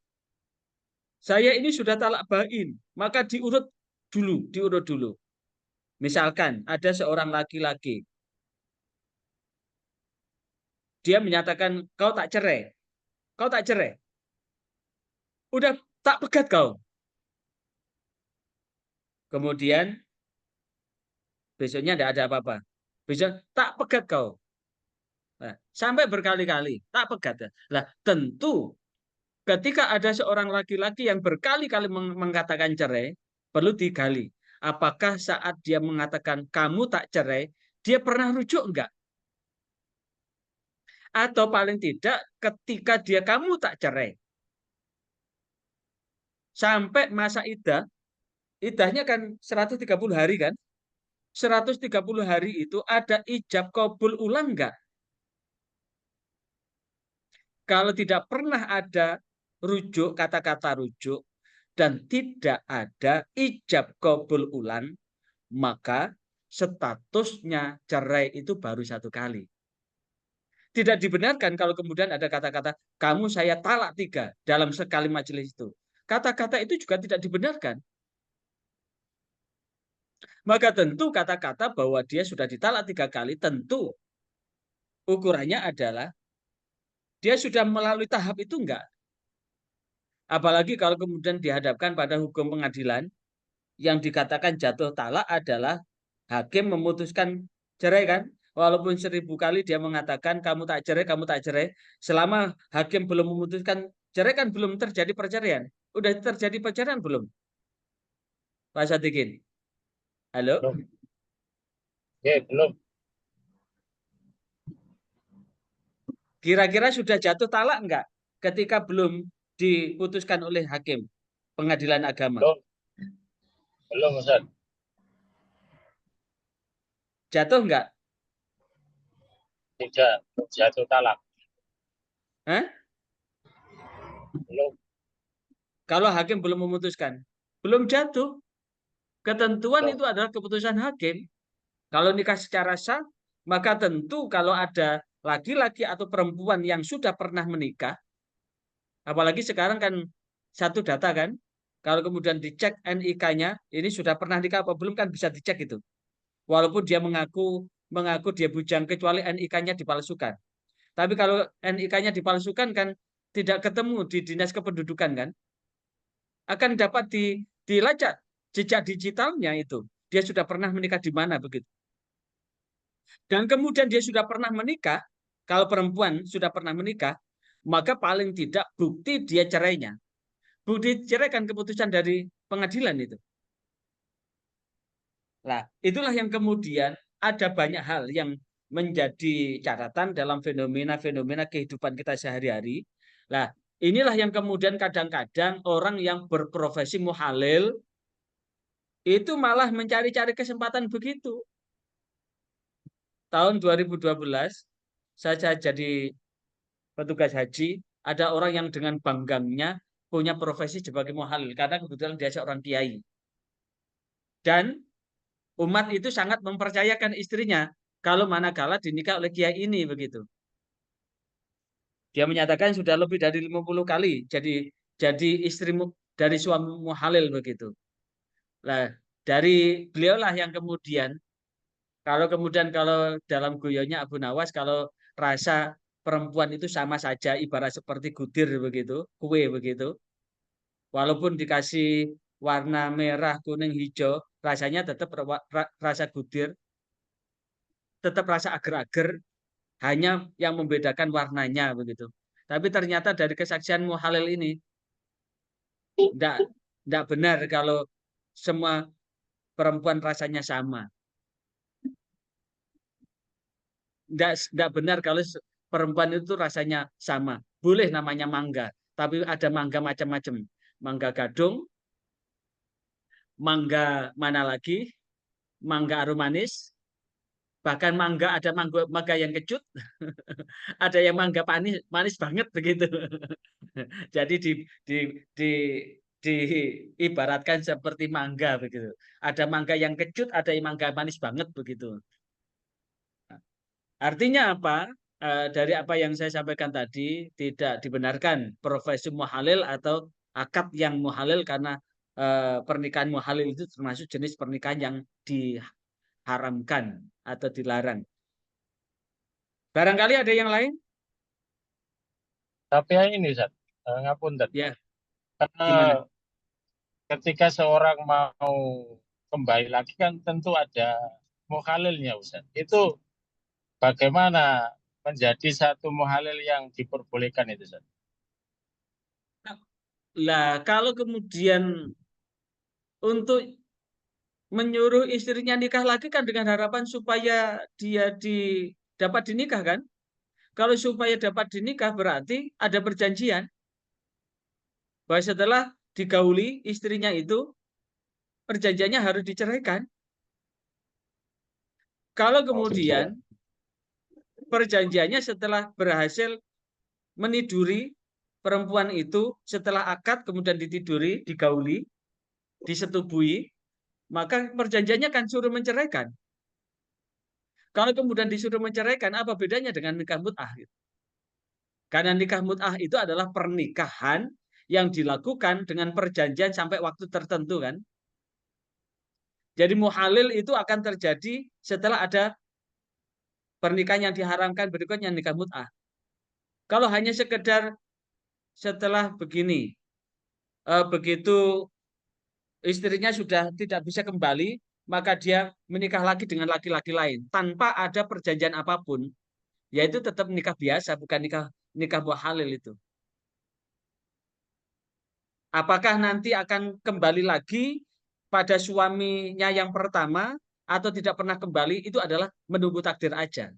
saya ini sudah talak bain, maka diurut dulu. Misalkan ada seorang laki-laki, dia menyatakan kau tak cerai, udah tak pegat kau. Kemudian besoknya tidak ada apa-apa. Besok tak pegat kau. Nah, sampai berkali-kali tak pegat. Nah, tentu ketika ada seorang laki-laki yang berkali-kali mengatakan cerai, perlu digali. Apakah saat dia mengatakan kamu tak cerai, dia pernah rujuk enggak? Atau paling tidak ketika dia kamu tak cerai. Sampai masa idahnya kan 130 hari kan? 130 hari itu ada ijab kabul ulang enggak? Kalau tidak pernah ada rujuk, kata-kata rujuk, dan tidak ada ijab kabul ulang, maka statusnya cerai itu baru 1 kali. Tidak dibenarkan kalau kemudian ada kata-kata, kamu saya talak 3 dalam sekali majelis itu. Kata-kata itu juga tidak dibenarkan. Maka tentu kata-kata bahwa dia sudah ditalak 3 kali, tentu ukurannya adalah dia sudah melalui tahap itu enggak. Apalagi kalau kemudian dihadapkan pada hukum pengadilan, yang dikatakan jatuh talak adalah hakim memutuskan cerai kan. Walaupun 1000 kali dia mengatakan kamu tak cerai, selama hakim belum memutuskan cerai kan belum terjadi perceraian. Udah terjadi perceraian belum? Pak Sadikin. Halo? Belum. Oke, belum. Kira-kira sudah jatuh talak enggak ketika belum diputuskan oleh hakim pengadilan agama? Belum. Belum Ustaz. Jatuh enggak? Tidak. Jatuh talak. Hah? Belum. Kalau hakim belum memutuskan, belum jatuh. Ketentuan Belum. itu adalah keputusan hakim. Kalau nikah secara sah, maka tentu kalau ada laki-laki atau perempuan yang sudah pernah menikah, apalagi sekarang kan satu data kan, kalau kemudian dicek NIK-nya, ini sudah pernah nikah apa belum kan bisa dicek itu. Walaupun dia mengaku dia bujang, kecuali NIK-nya dipalsukan. Tapi kalau NIK-nya dipalsukan kan tidak ketemu di dinas kependudukan kan, akan dapat dilacak jejak digitalnya itu. Dia sudah pernah menikah di mana begitu. Dan kemudian dia sudah pernah menikah, Kalau perempuan sudah pernah menikah, maka paling tidak bukti dia cerainya. Bukti cerai kan keputusan dari pengadilan itu. Nah, itulah yang kemudian ada banyak hal yang menjadi catatan dalam fenomena-fenomena kehidupan kita sehari-hari. Nah, inilah yang kemudian kadang-kadang orang yang berprofesi muhalil itu malah mencari-cari kesempatan begitu. Tahun 2012 saya jadi petugas haji, ada orang yang dengan bangganya punya profesi sebagai muhalil karena kebetulan dia seorang kiai. Dan umat itu sangat mempercayakan istrinya kalau manakala dinikah oleh kiai ini begitu. Dia menyatakan sudah lebih dari 50 kali jadi istri dari suami muhalil begitu. Nah, dari beliaulah yang kemudian kalau dalam guyonnya Abu Nawas kalau rasa perempuan itu sama saja ibarat seperti gudir begitu, kue begitu. Walaupun dikasih warna merah, kuning, hijau, rasanya tetap rasa gudir, tetap rasa agar-agar, hanya yang membedakan warnanya begitu. Tapi ternyata dari kesaksian Muhalil ini tidak benar kalau semua perempuan rasanya sama. Tidak benar kalau perempuan itu rasanya sama. Boleh namanya mangga, tapi ada mangga macam-macam. Mangga gadung, mangga mana lagi, mangga arum manis, bahkan mangga ada mangga yang kecut, ada yang mangga manis banget begitu. Jadi di diibaratkan seperti mangga begitu. Ada mangga yang kecut, ada yang mangga manis banget begitu. Artinya apa? Dari apa yang saya sampaikan tadi tidak dibenarkan profesi muhalil atau akad yang muhalil karena pernikahan muhalil itu termasuk jenis pernikahan yang diharamkan atau dilarang. Barangkali ada yang lain? Tapi ini Ustaz, ngapunten. Ya, Karena gimana? ketika seorang mau kembali lagi kan tentu ada mukhalilnya Ustaz. Itu bagaimana menjadi satu muhalil yang diperbolehkan itu Ustaz? Lah, kalau kemudian untuk menyuruh istrinya nikah lagi kan dengan harapan supaya dia dapat dinikah kan? Kalau supaya dapat dinikah berarti ada perjanjian bahwa setelah digauli istrinya itu perjanjiannya harus diceraikan. Kalau kemudian perjanjiannya setelah berhasil meniduri perempuan itu setelah akad kemudian ditiduri, digauli, disetubui, maka perjanjiannya kan suruh menceraikan. Kalau kemudian disuruh menceraikan, apa bedanya dengan nikah mut'ah? Karena nikah mut'ah itu adalah pernikahan yang dilakukan dengan perjanjian sampai waktu tertentu kan. Jadi muhalil itu akan terjadi setelah ada pernikahan yang diharamkan berikutnya nikah mut'ah. Kalau hanya sekedar setelah begini, begitu istrinya sudah tidak bisa kembali, maka dia menikah lagi dengan laki-laki lain tanpa ada perjanjian apapun, yaitu tetap nikah biasa, bukan nikah muhalil itu. Apakah nanti akan kembali lagi pada suaminya yang pertama atau tidak pernah kembali, itu adalah menunggu takdir aja.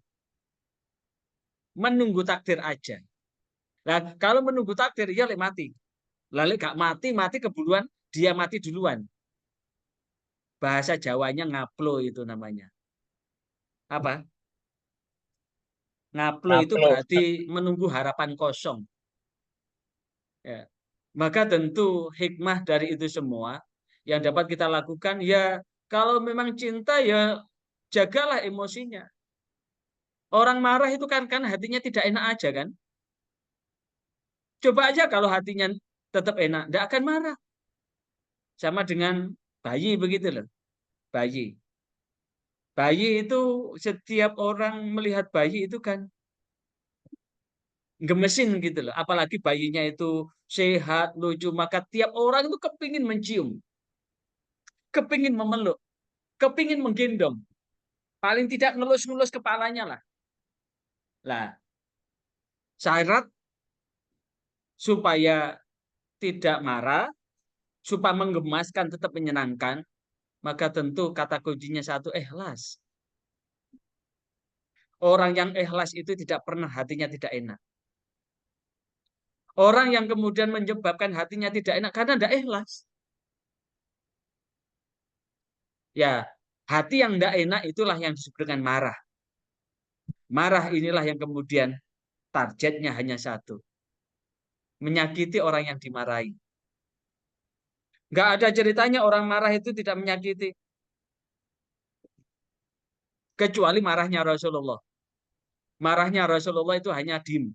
Menunggu takdir aja. Nah, kalau menunggu takdir, ya mati. Lalu gak mati kebuluan, dia mati duluan. Bahasa Jawanya ngaplo itu namanya. Apa? Ngaplo itu Ngaplo. berarti menunggu harapan kosong. Ya. Maka tentu hikmah dari itu semua yang dapat kita lakukan, ya kalau memang cinta ya jagalah emosinya. Orang marah itu kan hatinya tidak enak aja kan. Coba aja kalau hatinya tetap enak, tidak akan marah. Sama dengan bayi begitu loh. Bayi. Bayi itu setiap orang melihat bayi itu kan gemesin gitu loh. Apalagi bayinya itu sehat, lucu, maka tiap orang itu kepingin mencium, kepingin memeluk, kepingin menggendong. Paling tidak ngelus-ngelus kepalanya lah. Lah, syarat supaya tidak marah, supaya menggemaskan tetap menyenangkan, maka tentu kata kuncinya satu, ikhlas. Orang yang ikhlas itu tidak pernah hatinya tidak enak. Orang yang kemudian menyebabkan hatinya tidak enak karena tidak ikhlas. Ya, hati yang tidak enak itulah yang disebut dengan marah. Marah inilah yang kemudian targetnya hanya satu. Menyakiti orang yang dimarahi. Nggak ada ceritanya orang marah itu tidak menyakiti. Kecuali marahnya Rasulullah. Marahnya Rasulullah itu hanya dim.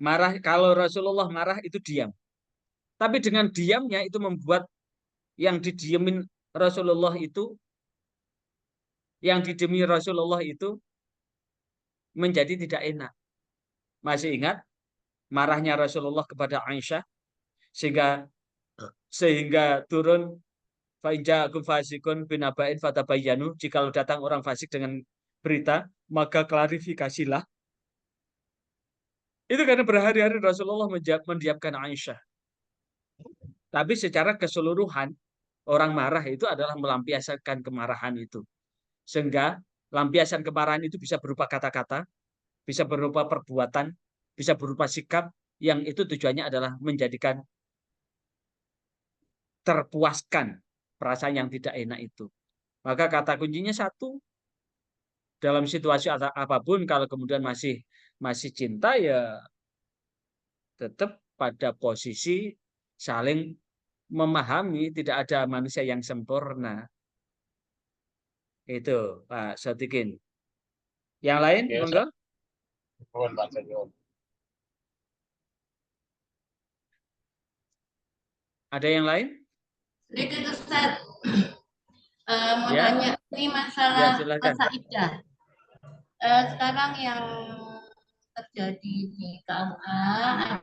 Marah, kalau Rasulullah marah itu diam. Tapi dengan diamnya itu membuat yang didiemin Rasulullah itu, yang didemi Rasulullah itu menjadi tidak enak. Masih ingat marahnya Rasulullah kepada Aisyah sehingga turun fa'inja'akum fasikun binaba'in fatabayyanu, jikalau datang orang fasik dengan berita maka klarifikasilah. Itu karena berhari-hari Rasulullah mendiamkan Aisyah. Tapi secara keseluruhan orang marah itu adalah melampiaskan kemarahan itu. Sehingga lampiasan kemarahan itu bisa berupa kata-kata, bisa berupa perbuatan, bisa berupa sikap, yang itu tujuannya adalah menjadikan terpuaskan perasaan yang tidak enak itu. Maka kata kuncinya satu, dalam situasi apapun kalau kemudian masih cinta ya tetap pada posisi saling memahami, tidak ada manusia yang sempurna. Itu Pak Sotikin. Yang lain, Oke, monggo. Pak Setiawan. Ada yang lain? Sedikit Ustaz, mau Ya, tanya ini ya masalah silakan. masa iddah. Sekarang yang terjadi di KUA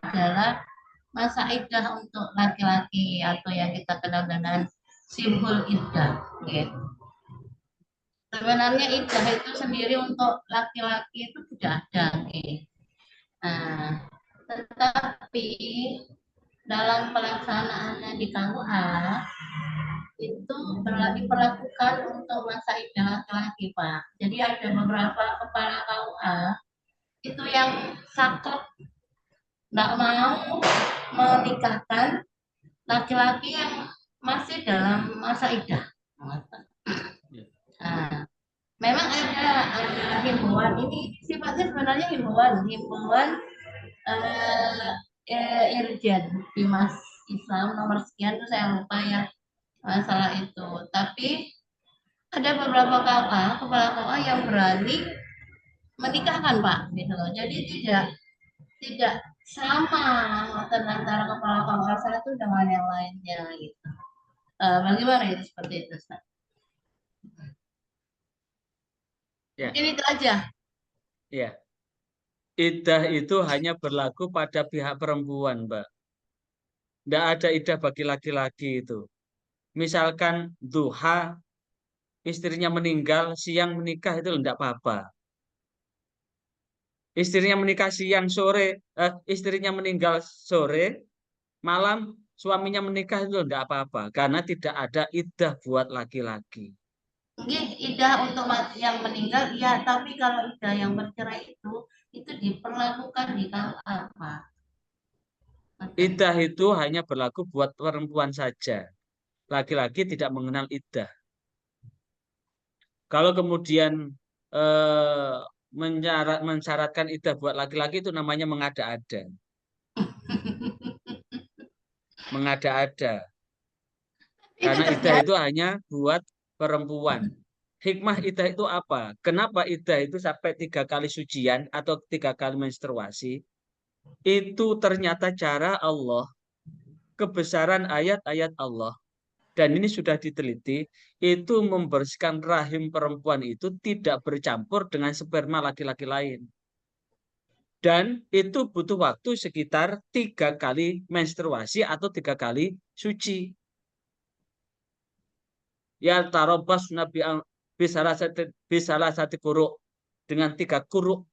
adalah masa iddah untuk laki-laki atau yang kita kenal dengan simpul iddah. Okay. Sebenarnya iddah itu sendiri untuk laki-laki itu tidak ada. Okay. Nah, tetapi dalam pelaksanaannya di KUA itu diperlakukan untuk masa iddah laki-laki, Pak. Jadi ada beberapa kepala KUA itu yang saklek nggak mau menikahkan laki-laki yang masih dalam masa iddah. Nah, memang ada himbauan, ini sifatnya sebenarnya himbauan Irjen Bimas Islam nomor sekian itu saya lupa ya masalah itu. Tapi ada beberapa kepala KUA yang berani menikahkan, Pak, gitu loh. Jadi tidak sama antara kepala KUA satu dengan yang lainnya gitu. Bagaimana itu seperti itu, Ustaz? Ya. Mungkin itu aja. Ya. Iddah itu hanya berlaku pada pihak perempuan, Mbak. Tidak ada iddah bagi laki-laki itu. Misalkan duha, istrinya meninggal, siang menikah itu tidak apa-apa. Istrinya menikah siang sore, istrinya meninggal sore, malam suaminya menikah itu tidak apa-apa. Karena tidak ada iddah buat laki-laki. Mungkin iddah untuk yang meninggal, ya. Tapi kalau iddah yang bercerai itu diperlakukan di KUA, Pak. Iddah itu hanya berlaku buat perempuan saja. Laki-laki tidak mengenal iddah. Kalau kemudian mensyaratkan iddah buat laki-laki itu namanya mengada-ada. Mengada-ada. Karena iddah itu hanya buat perempuan. Hikmah iddah itu apa? Kenapa iddah itu sampai 3 kali sucian atau 3 kali menstruasi? Itu ternyata cara Allah, kebesaran ayat-ayat Allah. Dan ini sudah diteliti, itu membersihkan rahim perempuan itu tidak bercampur dengan sperma laki-laki lain. Dan itu butuh waktu sekitar 3 kali menstruasi atau 3 kali suci. Ya tarobas nabi bisalah satu kuruk. dengan 3 kuruk.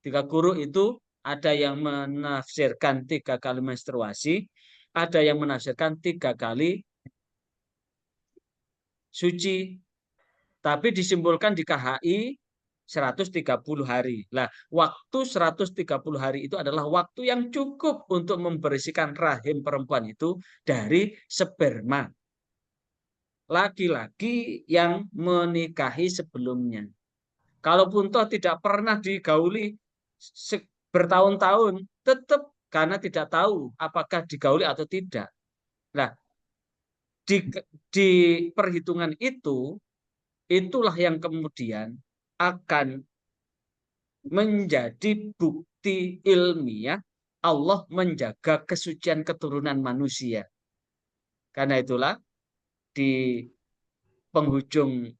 3 kuruk itu ada yang menafsirkan 3 kali menstruasi, ada yang menafsirkan 3 kali suci. Tapi disimpulkan di KHI 130 hari. Nah, waktu 130 hari itu adalah waktu yang cukup untuk membersihkan rahim perempuan itu dari sperma laki-laki yang menikahi sebelumnya. Kalaupun toh tidak pernah digauli bertahun-tahun, tetap karena tidak tahu apakah digauli atau tidak. Nah, di perhitungan itu, itulah yang kemudian akan menjadi bukti ilmiah Allah menjaga kesucian keturunan manusia. Karena itulah di penghujung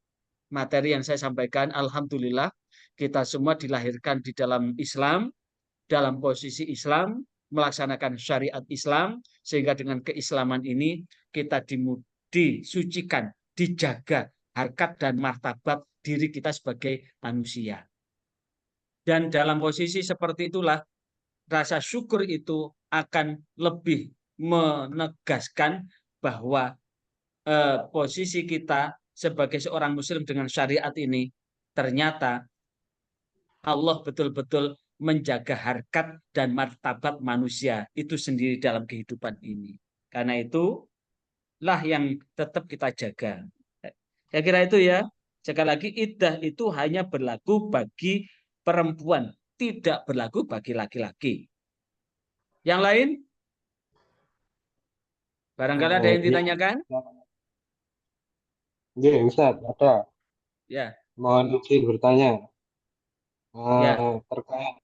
materi yang saya sampaikan, alhamdulillah kita semua dilahirkan di dalam Islam, dalam posisi Islam, melaksanakan syariat Islam, sehingga dengan keislaman ini kita disucikan, dijaga harkat dan martabat diri kita sebagai manusia. Dan dalam posisi seperti itulah rasa syukur itu akan lebih menegaskan bahwa posisi kita sebagai seorang muslim dengan syariat ini ternyata Allah betul-betul menjaga harkat dan martabat manusia itu sendiri dalam kehidupan ini. Karena itulah yang tetap kita jaga. Saya kira itu ya. Sekali lagi iddah itu hanya berlaku bagi perempuan, tidak berlaku bagi laki-laki. Yang lain? Barangkali ada yang ditanyakan? Iya, Ustaz, ada. Ya. Mohon izin bertanya. Ya. Terkait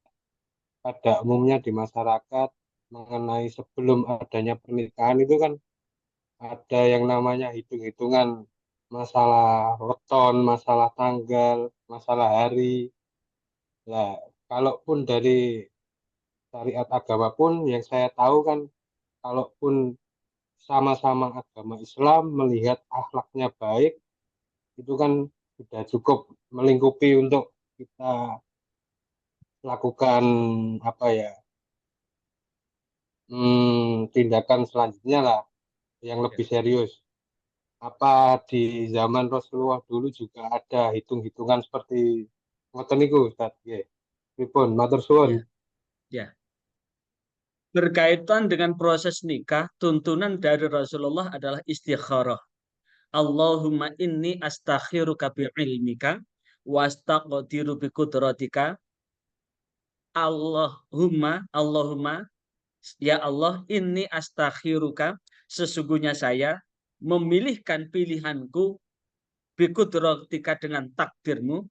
pada umumnya di masyarakat mengenai sebelum adanya pernikahan itu kan ada yang namanya hitung-hitungan masalah weton, masalah tanggal, masalah hari. Nah, kalaupun dari syariat agama pun yang saya tahu kan, kalaupun sama-sama agama Islam melihat akhlaknya baik, itu kan sudah cukup melingkupi untuk kita lakukan apa ya, tindakan selanjutnya lah yang lebih serius. Apa di zaman Rasulullah dulu juga ada hitung-hitungan seperti ngoten niku Ustaz? Nggih. Pripun? Matur suwun. Ya. Berkaitan dengan proses nikah, tuntunan dari Rasulullah adalah istikharah. Allahumma inni astakhiruka bi'ilmika wa astaqdiru biqudratika. Allahumma, ya Allah, inni astakhiruka, sesungguhnya saya memilihkan pilihanku biqudratika dengan takdirmu,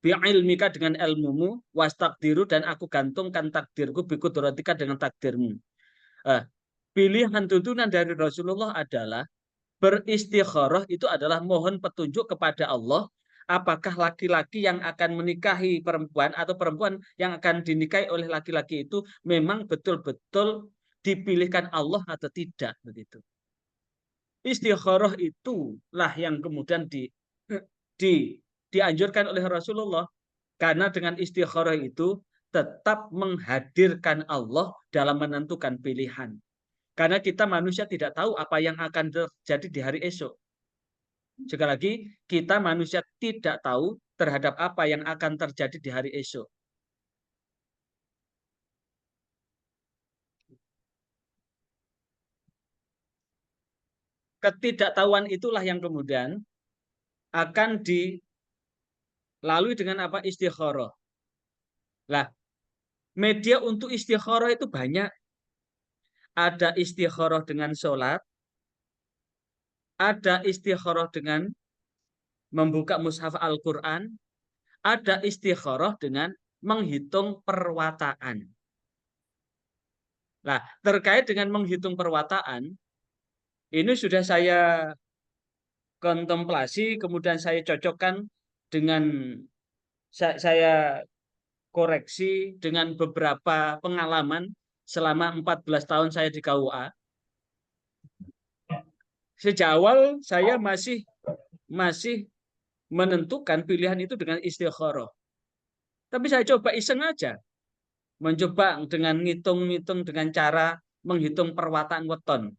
bi'ilmika dengan ilmumu, wastaqdiru dan aku gantungkan takdirku biqudratika dengan takdirmu. Pilihan tuntunan dari Rasulullah adalah beristikharah, itu adalah mohon petunjuk kepada Allah apakah laki-laki yang akan menikahi perempuan atau perempuan yang akan dinikahi oleh laki-laki itu memang betul-betul dipilihkan Allah atau tidak, begitu. Istikharah itulah yang kemudian dianjurkan oleh Rasulullah, karena dengan istikharah itu tetap menghadirkan Allah dalam menentukan pilihan. Karena kita manusia tidak tahu apa yang akan terjadi di hari esok. Sekali lagi, kita manusia tidak tahu terhadap apa yang akan terjadi di hari esok. Ketidaktahuan itulah yang kemudian akan dilalui dengan apa? Istikharah. Lah, media untuk istikharah itu banyak. Ada istikharah dengan sholat, ada istikharah dengan membuka mushaf Al-Quran, ada istikharah dengan menghitung perwataan. Nah, terkait dengan menghitung perwataan, ini sudah saya kontemplasi, kemudian saya cocokkan dengan saya koreksi dengan beberapa pengalaman selama 14 tahun saya di KUA. Sejak awal saya masih menentukan pilihan itu dengan istikharah. Tapi saya coba iseng aja. Mencoba dengan ngitung-ngitung dengan cara menghitung perwataan weton.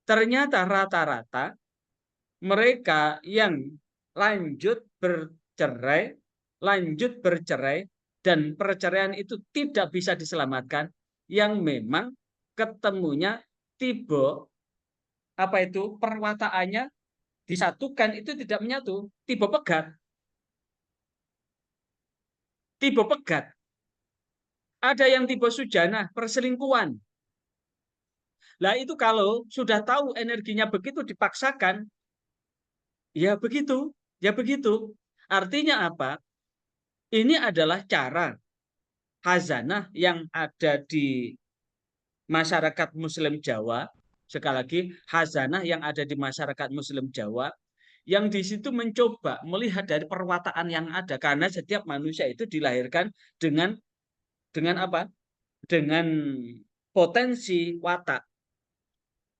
Ternyata rata-rata mereka yang lanjut bercerai, dan perceraian itu tidak bisa diselamatkan, yang memang ketemunya tiba perwataannya disatukan itu tidak menyatu, tiba pegat. Ada yang tiba sujana, perselingkuhan. Lah itu kalau sudah tahu energinya begitu dipaksakan, ya begitu. Artinya apa? Ini adalah cara khazanah yang ada di masyarakat Muslim Jawa. Sekali lagi, khazanah yang ada di masyarakat Muslim Jawa, yang di situ mencoba melihat dari perwataan yang ada, karena setiap manusia itu dilahirkan dengan apa? Dengan potensi watak.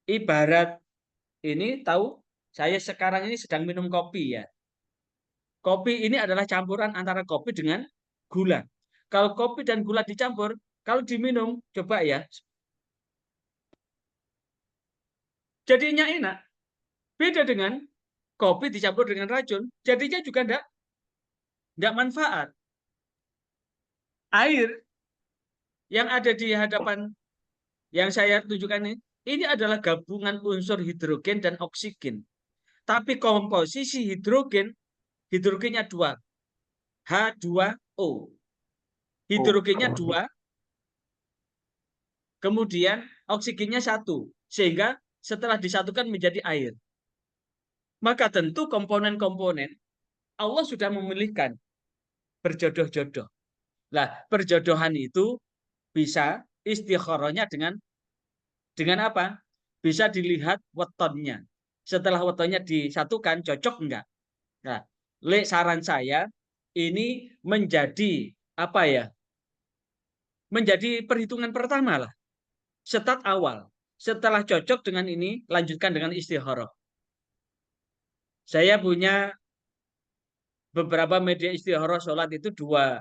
Ibarat ini tahu, saya sekarang ini sedang minum kopi ya. Kopi ini adalah campuran antara kopi dengan gula. Kalau kopi dan gula dicampur, kalau diminum, coba ya, jadinya enak. Beda dengan kopi dicampur dengan racun, jadinya juga enggak manfaat. Air yang ada di hadapan yang saya tunjukkan ini adalah gabungan unsur hidrogen dan oksigen. Tapi komposisi hidrogennya 2, H2O. Hidrogennya 2, kemudian oksigennya 1, sehingga setelah disatukan menjadi air. Maka tentu komponen-komponen Allah sudah memilihkan berjodoh-jodoh. Nah, perjodohan itu bisa istikharahnya dengan apa? Bisa dilihat wetonnya. Setelah wetonnya disatukan, cocok enggak? Nah, saran saya ini menjadi apa ya? Menjadi perhitungan pertama lah. Start awal. Setelah cocok dengan ini, lanjutkan dengan istikharah. Saya punya beberapa media istikharah sholat itu dua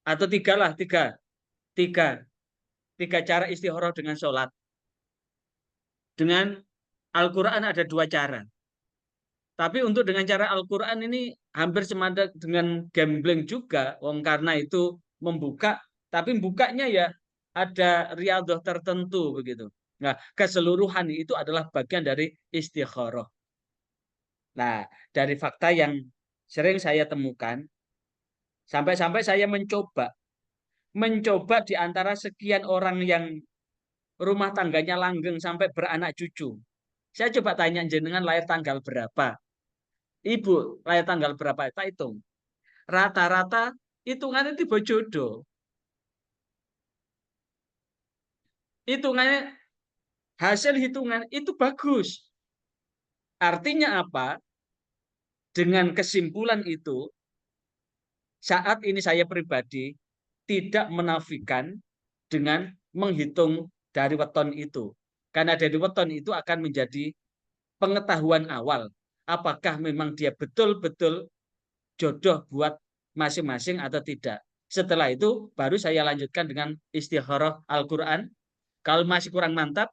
atau tiga lah, tiga cara istikharah dengan sholat. Dengan Al-Quran ada 2 cara. Tapi untuk dengan cara Al-Quran ini hampir semada dengan gambling juga, karena itu membuka, tapi bukanya ya ada riyadhah tertentu begitu. Nah, keseluruhan itu adalah bagian dari istikharah. Nah, dari fakta yang sering saya temukan, sampai-sampai saya mencoba di antara sekian orang yang rumah tangganya langgeng sampai beranak cucu. Saya coba tanya jenengan lahir tanggal berapa? Ibu lahir tanggal berapa? Kita hitung. Rata-rata hitungannya itu jodoh. Hitungannya, hasil hitungan itu bagus. Artinya apa? Dengan kesimpulan itu, saat ini saya pribadi tidak menafikan dengan menghitung dari weton itu. Karena dari weton itu akan menjadi pengetahuan awal. Apakah memang dia betul-betul jodoh buat masing-masing atau tidak. Setelah itu baru saya lanjutkan dengan istikharah Al-Quran. Kalau masih kurang mantap,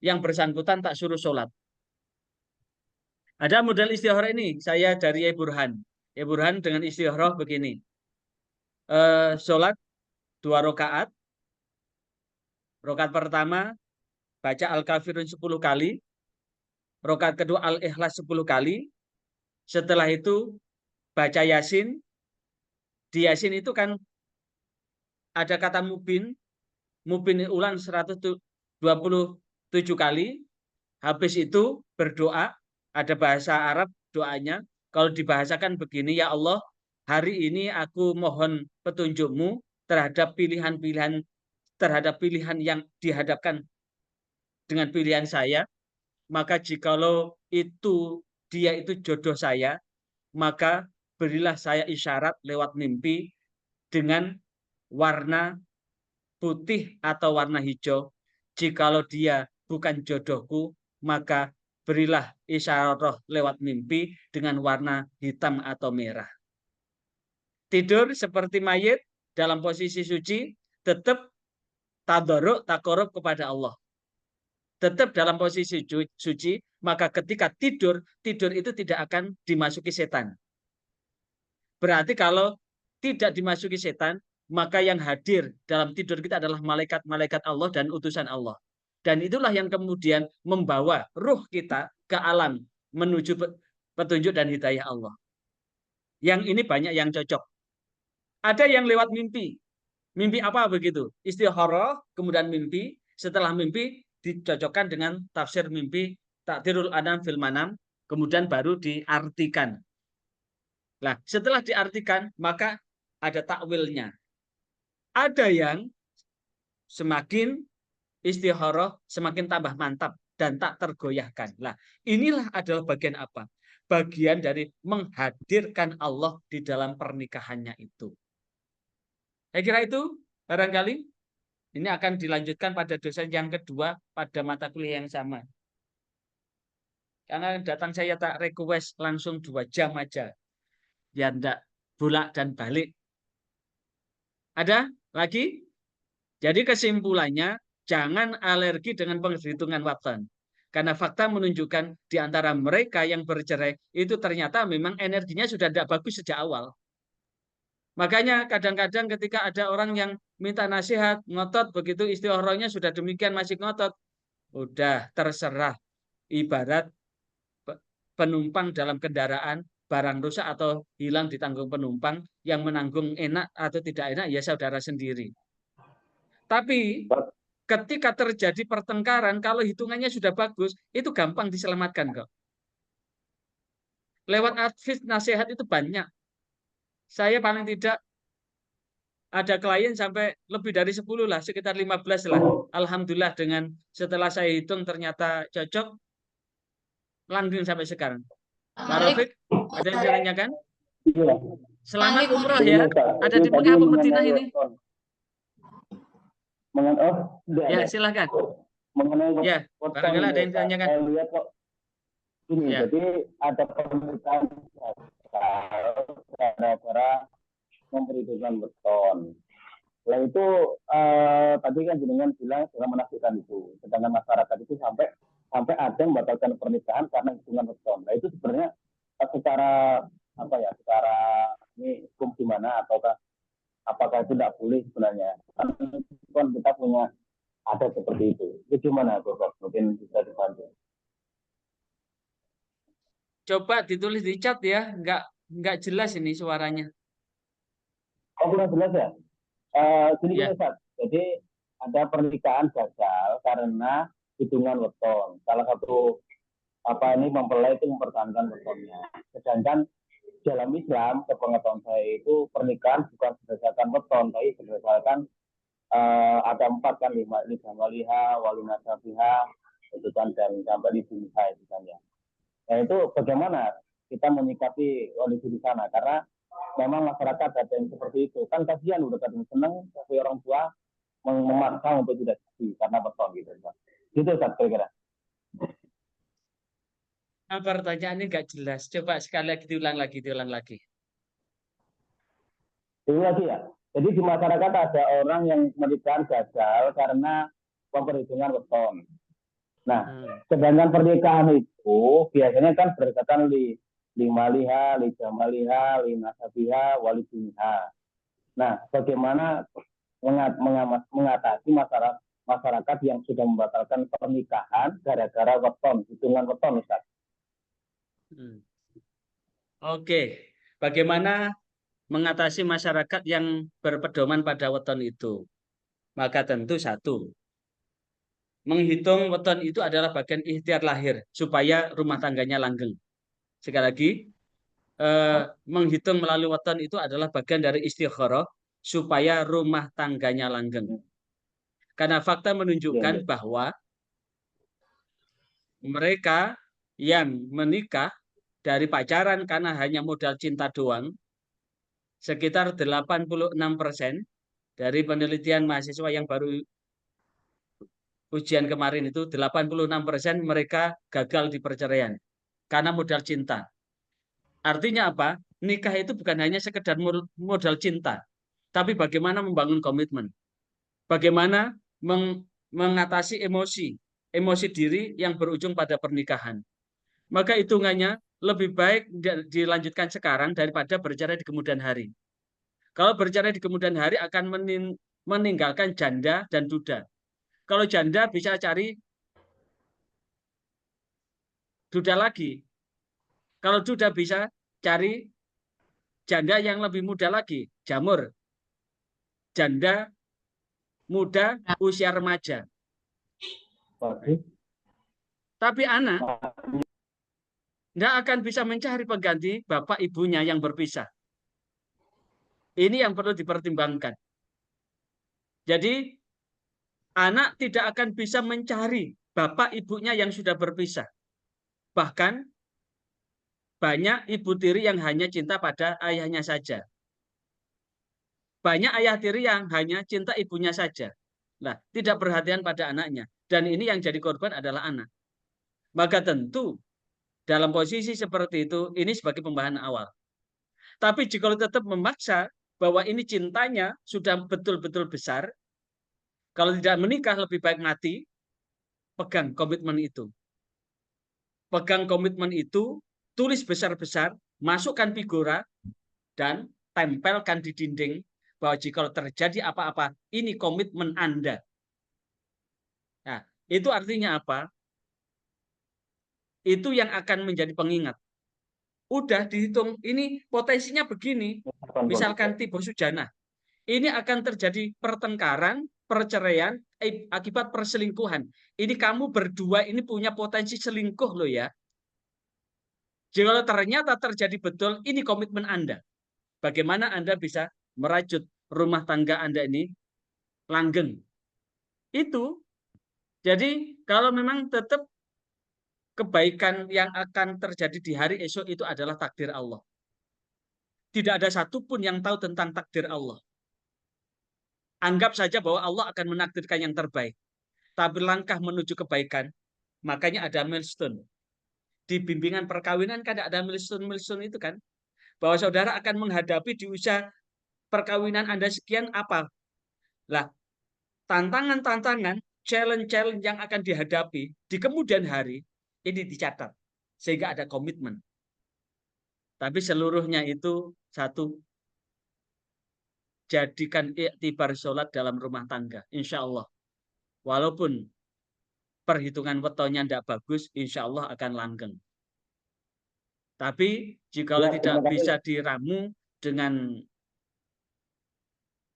yang bersangkutan tak suruh sholat. Ada model istikharah ini, saya dari Burhan. Burhan dengan istikharah begini. Sholat 2 rakaat. Rakaat pertama baca Al-Kafirun 10 kali. Rakaat kedua Al-Ikhlas 10 kali. Setelah itu baca Yasin. Di Yasin itu kan ada kata mubin. Mubin ulang 127 kali. Habis itu berdoa. Ada bahasa Arab doanya. Kalau dibahasakan begini, ya Allah, hari ini aku mohon petunjukmu terhadap pilihan yang dihadapkan dengan pilihan saya. Maka jikalau dia itu jodoh saya, maka berilah saya isyarat lewat mimpi dengan warna putih atau warna hijau. Jikalau dia bukan jodohku, maka berilah isyarah lewat mimpi dengan warna hitam atau merah. Tidur seperti mayit dalam posisi suci, tetap tadarruk, takorub kepada Allah. Tetap dalam posisi suci, maka ketika tidur itu tidak akan dimasuki setan. Berarti kalau tidak dimasuki setan, maka yang hadir dalam tidur kita adalah malaikat-malaikat Allah dan utusan Allah. Dan itulah yang kemudian membawa ruh kita ke alam menuju petunjuk dan hidayah Allah. Yang ini banyak yang cocok. Ada yang lewat mimpi. Mimpi apa begitu? Istikharah, kemudian mimpi. Setelah mimpi dicocokkan dengan tafsir mimpi Takdirul Anam fil Manam, kemudian baru diartikan. Nah, setelah diartikan, maka ada takwilnya. Ada yang semakin istikharah, semakin tambah mantap dan tak tergoyahkan. Nah, inilah adalah bagian apa? Bagian dari menghadirkan Allah di dalam pernikahannya itu. Saya kira itu barangkali ini akan dilanjutkan pada dosen yang kedua pada mata kuliah yang sama. Karena datang saya tak request langsung 2 jam aja. Ya enggak bolak dan balik. Ada lagi? Jadi kesimpulannya, jangan alergi dengan penghitungan waton. Karena fakta menunjukkan di antara mereka yang bercerai, itu ternyata memang energinya sudah tidak bagus sejak awal. Makanya kadang-kadang ketika ada orang yang minta nasihat, ngotot, begitu istikharahnya sudah demikian masih ngotot, udah terserah. Ibarat penumpang dalam kendaraan, barang rusak atau hilang ditanggung penumpang, yang menanggung enak atau tidak enak ya saudara sendiri. Tapi ketika terjadi pertengkaran, kalau hitungannya sudah bagus, itu gampang diselamatkan kok. Lewat advice nasihat itu banyak. Saya paling tidak ada klien sampai lebih dari 10 lah, sekitar 15 lah. Alhamdulillah dengan setelah saya hitung ternyata cocok, langgeng sampai sekarang. Pak Rafiq, ada yang ditanyakan? Selamat umroh ya. Ada di Mekah apa Madinah ini? Ya, silakan. Ya, barangkali ada yang ditanyakan. Lihat kok ini, Ya. jadi ada pernikahan gara-gara memperhitungkan beton. Setelah itu tadi kan jenengan bilang sudah menafsirkan itu, sedangkan masyarakat itu sampai ada yang membatalkan pernikahan karena hitungan beton. Nah itu sebenarnya secara apa ya, secara ini hukum gimana, ataukah apakah itu tidak boleh sebenarnya? Kan kita punya ada seperti itu. Itu gimana, Bapak? Mungkin bisa dibantu. Coba ditulis di chat ya, nggak jelas ini suaranya. Oh, kurang jelas ya? Gini Ya. Ustaz. Jadi ada pernikahan gagal karena hitungan weton. Salah satu mempelai itu mempertahankan wetonnya. Sedangkan dalam Islam, sepengetahuan saya itu pernikahan bukan berdasarkan weton, tapi berdasarkan ada 4 kan, 5 jamaliha, wali nasabiha, itu kan, dan sampai di dunia itu kan ya. Nah itu bagaimana kita menyikapi kondisi di sana, karena memang masyarakat ada yang seperti itu, kan kasihan udah kadang seneng tapi orang tua memaksa untuk tidak jadi karena beton gitu. Gitu Ustaz kira-kira. Pertanyaannya nggak jelas. Coba sekali lagi diulang lagi. Itu lagi ya. Jadi di masyarakat ada orang yang pernikahan gagal karena pemperhitungan weton. Nah, sedangkan pernikahan itu biasanya kan berdasarkan li maliha, li jamaliha, li nasabiha, wali dunya. Nah, bagaimana mengatasi masyarakat yang sudah membatalkan pernikahan gara-gara weton, hitungan weton, Ustaz? Oke, bagaimana mengatasi masyarakat yang berpedoman pada weton itu? Maka tentu satu, menghitung weton itu adalah bagian ikhtiar lahir supaya rumah tangganya langgeng. Sekali lagi, menghitung melalui weton itu adalah bagian dari istikharah supaya rumah tangganya langgeng. Karena fakta menunjukkan bahwa mereka yang menikah dari pacaran karena hanya modal cinta doang, sekitar 86% dari penelitian mahasiswa yang baru ujian kemarin itu 86% mereka gagal di perceraian karena modal cinta. Artinya apa? Nikah itu bukan hanya sekedar modal cinta, tapi bagaimana membangun komitmen. Bagaimana mengatasi emosi diri yang berujung pada pernikahan. Maka hitungannya lebih baik dilanjutkan sekarang daripada bercerai di kemudian hari. Kalau bercerai di kemudian hari akan meninggalkan janda dan duda. Kalau janda bisa cari duda lagi. Kalau duda bisa cari janda yang lebih muda lagi, jamur. Janda muda usia remaja. Bagus. Tapi anak tidak akan bisa mencari pengganti bapak ibunya yang berpisah. Ini yang perlu dipertimbangkan. Jadi anak tidak akan bisa mencari bapak ibunya yang sudah berpisah. Bahkan banyak ibu tiri yang hanya cinta pada ayahnya saja. Banyak ayah tiri yang hanya cinta ibunya saja. Nah, tidak perhatian pada anaknya. Dan ini yang jadi korban adalah anak. Maka tentu dalam posisi seperti itu, ini sebagai pembahasan awal. Tapi jika tetap memaksa bahwa ini cintanya sudah betul-betul besar, kalau tidak menikah lebih baik mati, pegang komitmen itu. Pegang komitmen itu, tulis besar-besar, masukkan figura, dan tempelkan di dinding bahwa jika terjadi apa-apa, ini komitmen Anda. Nah, itu artinya apa? Itu yang akan menjadi pengingat. Udah dihitung, ini potensinya begini. Misalkan Tibo Sujana. Ini akan terjadi pertengkaran, perceraian, akibat perselingkuhan. Ini kamu berdua ini punya potensi selingkuh loh ya. Jika ternyata terjadi betul, ini komitmen Anda. Bagaimana Anda bisa merajut rumah tangga Anda ini langgeng. Itu. Jadi kalau memang tetap kebaikan yang akan terjadi di hari esok itu adalah takdir Allah. Tidak ada satupun yang tahu tentang takdir Allah. Anggap saja bahwa Allah akan menakdirkan yang terbaik. Tapi langkah menuju kebaikan, makanya ada milestone. Di bimbingan perkawinan kan ada milestone itu kan. Bahwa saudara akan menghadapi di usia perkawinan Anda sekian apa. Lah, tantangan-tantangan, challenge-challenge yang akan dihadapi di kemudian hari, ini dicatat. Sehingga ada komitmen. Tapi seluruhnya itu satu, jadikan iktibar sholat dalam rumah tangga. Insya Allah. Walaupun perhitungan wetonnya tidak bagus, insya Allah akan langgeng. Tapi jika tidak bisa diramu dengan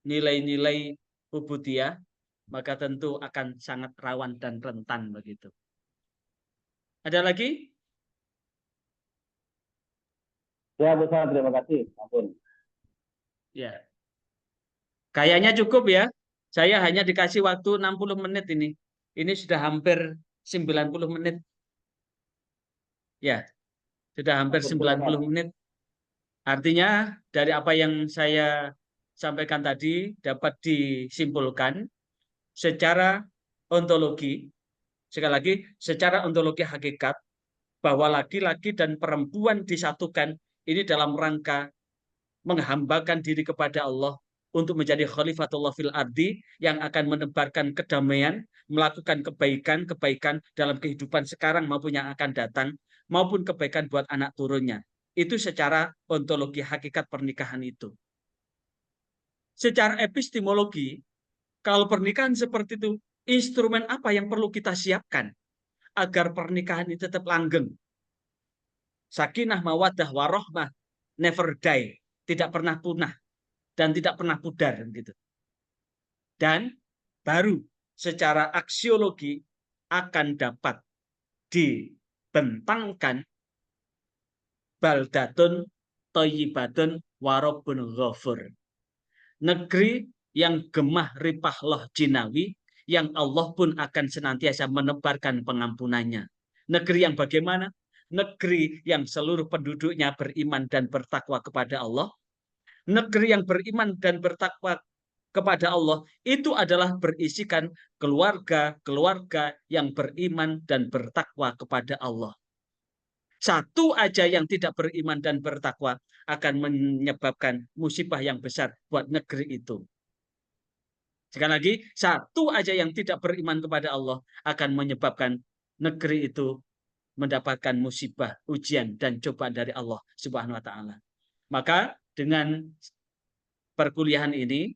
nilai-nilai ubudiyah, maka tentu akan sangat rawan dan rentan begitu. Ada lagi? Ya, Bu Ustaz, terima kasih. Ampun. Ya. Kayaknya cukup ya. Saya hanya dikasih waktu 60 menit ini. Ini sudah hampir 90 menit. Ya, sudah hampir 90 menit. Artinya dari apa yang saya sampaikan tadi dapat disimpulkan secara ontologi, sekali lagi secara ontologi hakikat, bahwa laki-laki dan perempuan disatukan ini dalam rangka menghambakan diri kepada Allah untuk menjadi khalifatullah fil ardi yang akan menebarkan kedamaian, melakukan kebaikan dalam kehidupan sekarang maupun yang akan datang, maupun kebaikan buat anak turunnya. Itu secara ontologi hakikat pernikahan itu. Secara epistemologi, kalau pernikahan seperti itu, instrumen apa yang perlu kita siapkan agar pernikahan ini tetap langgeng? Sakinah, mawaddah, warohmah, never die, tidak pernah punah dan tidak pernah pudar gitu. Dan baru secara aksiologi akan dapat dibentangkan baldatun thayyibatun warabun ghafur. Negeri yang gemah ripah loh jinawi, yang Allah pun akan senantiasa menebarkan pengampunannya. Negeri yang bagaimana? Negeri yang seluruh penduduknya beriman dan bertakwa kepada Allah. Negeri yang beriman dan bertakwa kepada Allah itu adalah berisikan keluarga-keluarga yang beriman dan bertakwa kepada Allah. Satu aja yang tidak beriman dan bertakwa akan menyebabkan musibah yang besar buat negeri itu. Sekali lagi, satu aja yang tidak beriman kepada Allah akan menyebabkan negeri itu mendapatkan musibah, ujian, dan cobaan dari Allah Subhanahu wa Ta'ala. Maka dengan perkuliahan ini,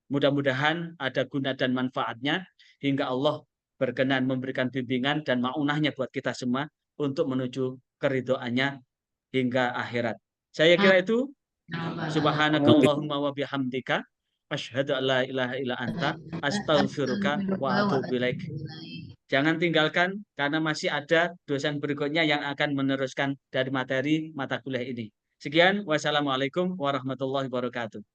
mudah-mudahan ada guna dan manfaatnya hingga Allah berkenan memberikan bimbingan dan maunahnya buat kita semua untuk menuju keridhoannya hingga akhirat. Saya kira itu. Subhanakallahumma wa bihamdika asyhadu an la ilaha illa anta astaghfiruka wa atubu ilaik. Jangan tinggalkan karena masih ada dosen berikutnya yang akan meneruskan dari materi mata kuliah ini. Sekian, wassalamualaikum warahmatullahi wabarakatuh.